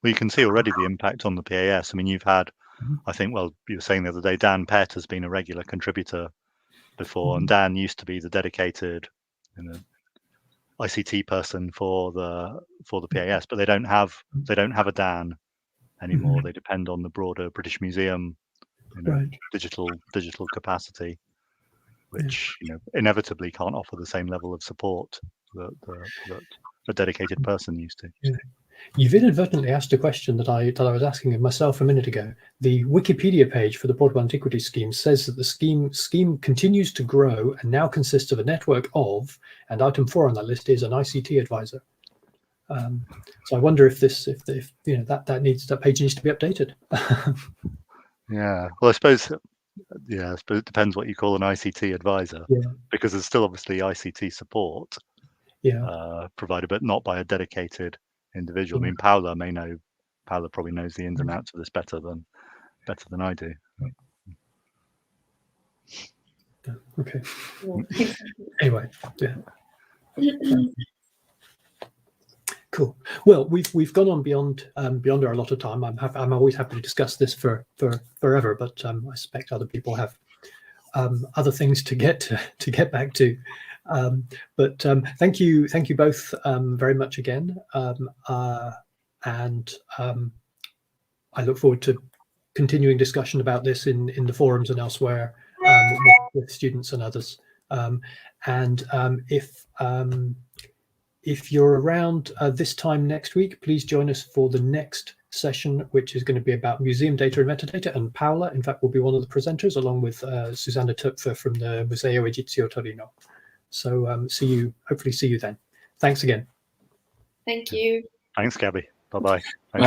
you can see already the impact on the PAS. I mean, you've had, I think, well, you were saying the other day, Dan Pett has been a regular contributor before, and Dan used to be the dedicated ICT person for the PAS, but they don't have a Dan anymore. They depend on the broader British Museum digital capacity, which inevitably can't offer the same level of support that a dedicated person used to. Yeah. You've inadvertently asked a question that I was asking of myself a minute ago. The Wikipedia page for the Portable Antiquities scheme says that the scheme continues to grow and now consists of a network of, and item 4 on that list is an ICT advisor. So I wonder if that page needs to be updated. Yeah, well, I suppose it depends what you call an ICT advisor, because there's still obviously ICT support provided, but not by a dedicated individual. I mean, Paula probably knows the ins and outs of this better than I do. Okay. Anyway, cool. Well, we've gone on beyond our allotted time. I'm always happy to discuss this for forever, but I suspect other people have other things to get back to. But thank you both very much again, and I look forward to continuing discussion about this in the forums and elsewhere with students and others. If you're around this time next week, please join us for the next session, which is going to be about museum data and metadata. And Paola, in fact, will be one of the presenters, along with Susanna Töpfer from the Museo Egizio Torino. So hopefully see you then. Thanks again. Thank you. Thanks, Gabby. Bye-bye. Thanks.